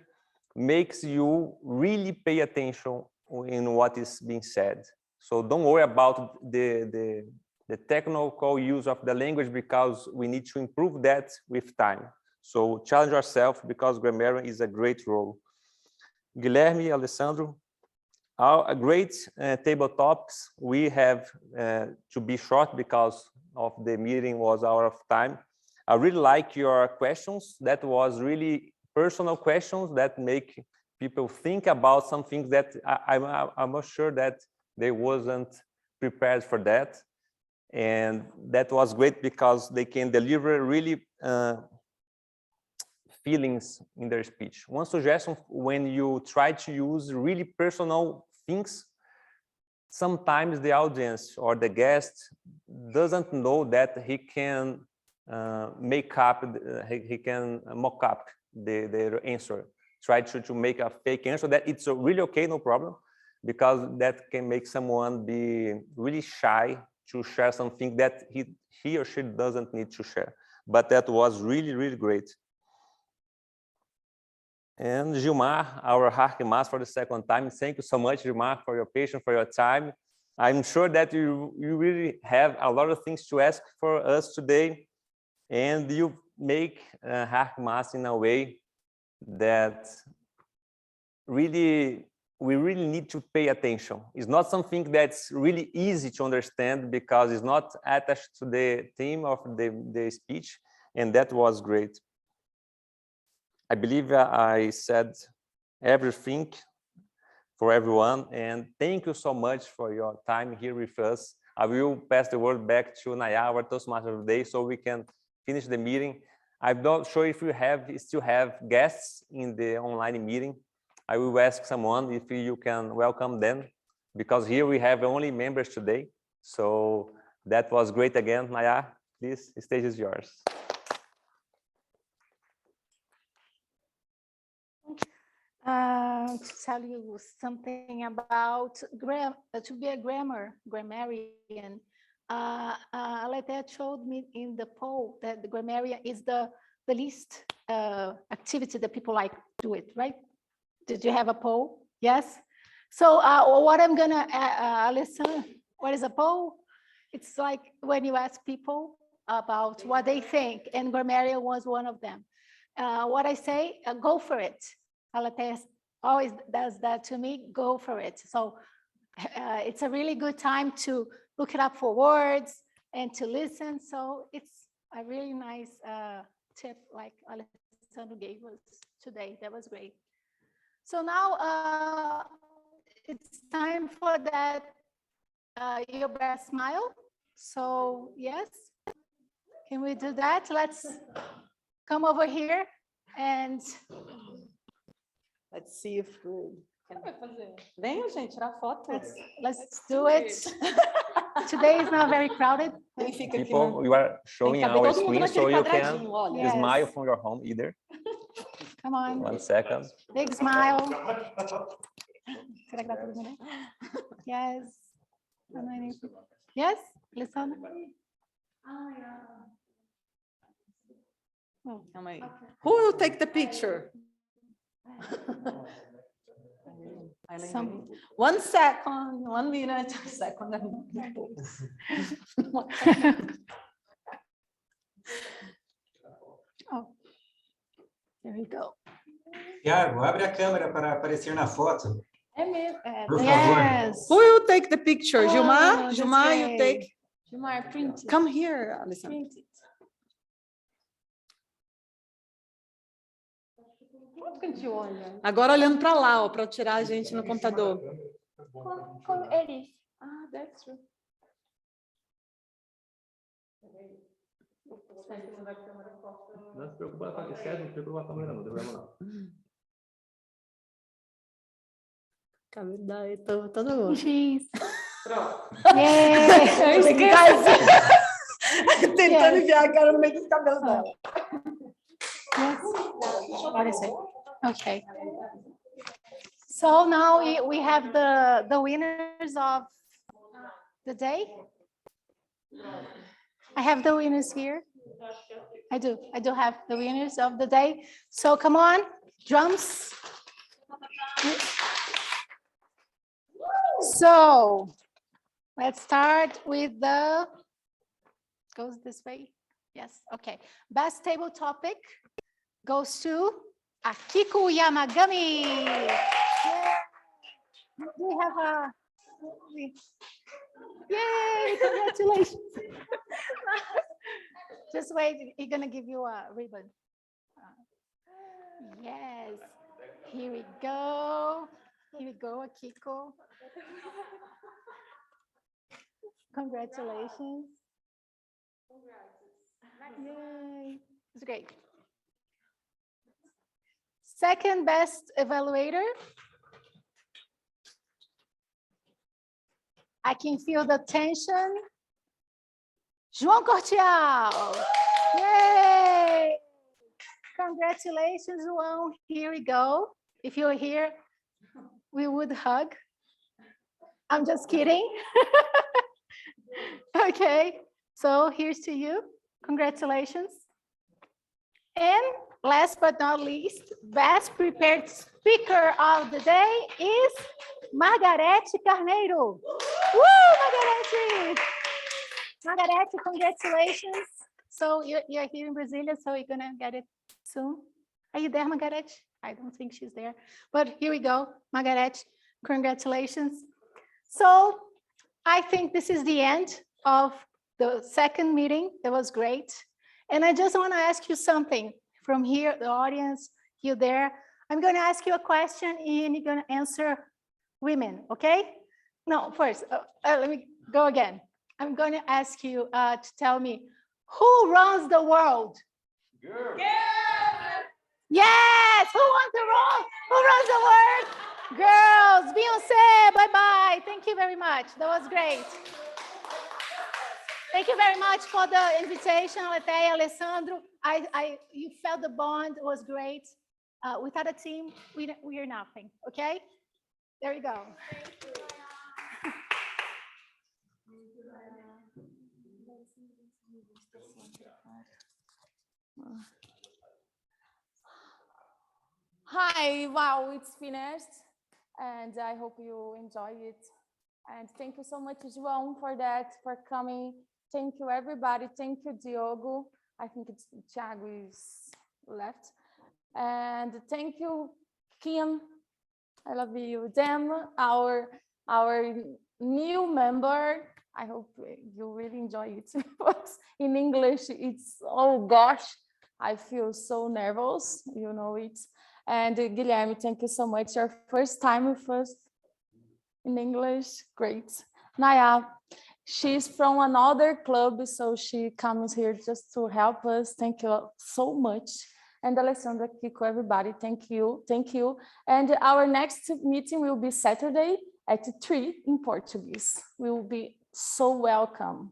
makes you really pay attention in what is being said. So don't worry about the technical use of the language, because we need to improve that with time. So challenge yourself, because grammarian is a great role. Guilherme, Alessandro, a great table topics. We have to be short because of the meeting was out of time. I really like your questions. That was really personal questions that make people think about some things that I'm not sure that they wasn't prepared for that. And that was great because they can deliver really feelings in their speech. One suggestion, when you try to use really personal things, sometimes the audience or the guest doesn't know that he can make up, he can mock up their answer. Try to make a fake answer. That it's really okay, no problem, because that can make someone be really shy to share something that he or she doesn't need to share. But that was really, really great. And Gilmar, our Hark Master for the second time. Thank you so much, Gilmar, for your patience, for your time. I'm sure that you really have a lot of things to ask for us today, and you make Hark Master in a way that really we really need to pay attention. It's not something that's really easy to understand because it's not attached to the theme of the speech. and that was great. I believe I said everything for everyone, and thank you so much for your time here with us. I will pass the word back to Naya, our Toastmaster of the day, so we can finish the meeting. I'm not sure if you still have guests in the online meeting. I will ask someone if you can welcome them, because here we have only members today. So that was great again, Naya. Please, the stage is yours. To tell you something about to be a grammarian. Alatea showed me in the poll that the grammarian is the least activity that people like to do it, right? Did you have a poll? Yes. So what I'm gonna listen, what is a poll? It's like when you ask people about what they think, and grammarian was one of them. What I say, go for it. Alatea always does that to me, go for it. So it's a really good time to look it up for words and to listen. So it's a really nice tip like Alessandro gave us today. That was great. So now it's time for that your best smile. So yes, can we do that? Let's come over here and let's see if we can. Venham, gente, tirar foto. Let's do it. Today is not very crowded. People, you are showing our screen, so you can smile from your home either. Come on. 1 second. Big smile. Yes. Yes, listen. Oh, who will take the picture? 1 second, 1 minute, a second. Oh, there we go. Tiago, abre a câmera para aparecer na foto. É mesmo. Por favor. Yes. Who will take the picture? Gilmar? Oh, Gilmar, you take. Gilmar, print it. Come here, Alessandra. Print it. Agora olhando para lá, para tirar a gente no computador. Com eles. Ah, that's true. Não se preocupa com a câmera, não se preocupa com a câmera, não tem problema não. Cabelo todo mundo. Cheese. Pronto. Yeah. Tentando enfiar a cara no meio dos cabelos dela. Yes. Okay. So now we have the winners of the day. I have the winners here. I do have the winners of the day. So come on, drums. So let's start with the, goes this way. Yes, okay. Best table topic goes to Akiko Yamagami. Yeah. We have a, yay, congratulations. Just wait, he's gonna give you a ribbon. Yes, here we go. Here we go, Akiko. Congratulations. Yay, it's great. Second best evaluator. I can feel the tension. João Cortial. Yay! Congratulations, João. Here we go. If you're here, we would hug. I'm just kidding. Okay, so here's to you. Congratulations. And last but not least, best prepared speaker of the day is Margarete Carneiro. Woo, Margarete! Margarete, congratulations. So you're here in Brasília, so you're gonna get it soon. Are you there, Margarete? I don't think she's there, but here we go. Margarete, congratulations. So I think this is the end of the second meeting. It was great. And I just want to ask you something from here, the audience, you there. I'm going to ask you a question and you're going to answer women, okay? No, first, let me go again. I'm going to ask you to tell me who runs the world? Girl. Yes, who wants the world? Who runs the world? Girls, Beyoncé, bye-bye. Thank you very much. That was great. Thank you very much for the invitation, Aletheia, Alessandro. You felt the bond, it was great. Without a team, we are nothing, okay? There you go. Hi, wow, it's finished, and I hope you enjoy it. And thank you so much, João, for that, for coming. Thank you, everybody. Thank you, Diogo. I think it's Thiago is left. And thank you, Kim. I love you. Dem, our new member. I hope you really enjoy it. In English, it's, oh gosh, I feel so nervous, you know it. And Guilherme, thank you so much. Your first time with us in English, great. Naya, she's from another club, so she comes here just to help us. Thank you so much. And Alessandra, Kiko, everybody, thank you. And our next meeting will be Saturday at 3 in Portuguese. We will be so welcome.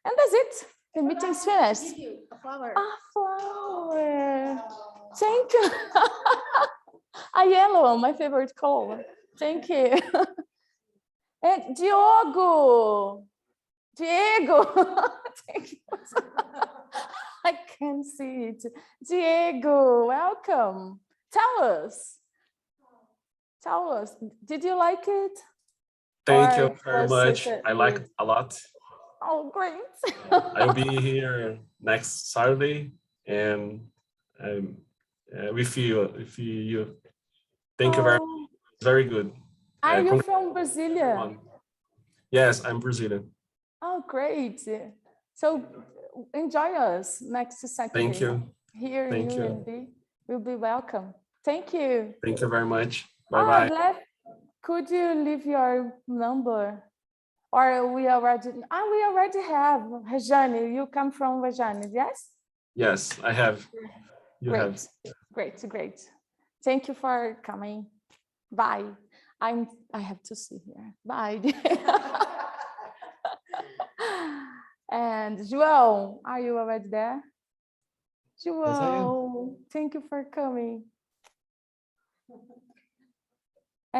And that's it. The meeting's finished. A flower. A flower. Thank you. A yellow one, my favorite color. Thank you. And Diego. Thank you. I can see it. Diego, welcome. Tell us. Did you like it? Thank you very much. I like it a lot. Oh, great. I'll be here next Saturday and with you. Thank you very much. It's very good. Are you from Brasília? Yes, I'm Brazilian. Oh, great. So enjoy us next Saturday. Thank you. Here in UNB. You'll be welcome. Thank you. Thank you very much. Bye-bye. Could you leave your number? Or we already have. Rejane, you come from Rejane, yes? Yes, I have. Great. Thank you for coming. Bye. I have to see here. Bye. And João, are you already there? João, thank you for coming.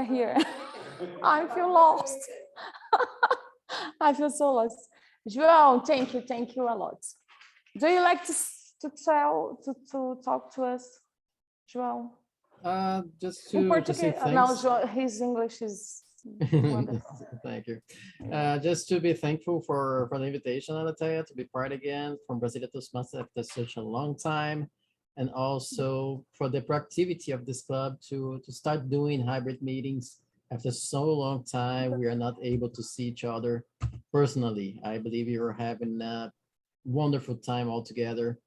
Here. I feel lost. I feel so lost. João, thank you a lot. Do you like to talk to us, João? Just in to Portuguese. say thanks. No, João, his English is wonderful. Thank you. Just to be thankful for the invitation, Aletheia, to be part again from Brasília Toastmasters after such a long time, and also for the proactivity of this club to start doing hybrid meetings after so long time. We are not able to see each other personally. I believe you're having a wonderful time all together.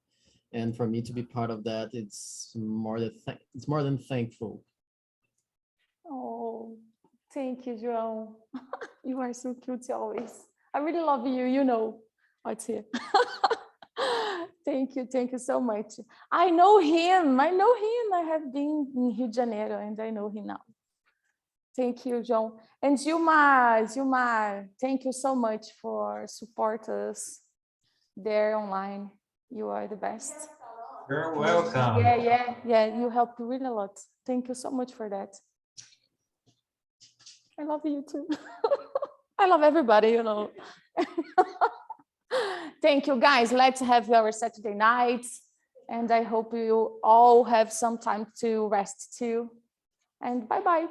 And for me to be part of that, it's more than thankful. Oh, thank you, João. You are so cute always. I really love you, you know. What's here? Thank you so much. I know him. I have been in Rio de Janeiro and I know him now. Thank you, João. And Gilmar, thank you so much for support us there online. You are the best. You're welcome. Yeah, you helped really a lot. Thank you so much for that. I love you too. I love everybody, you know. Thank you, guys. Let's have our Saturday nights. And I hope you all have some time to rest too. And bye-bye.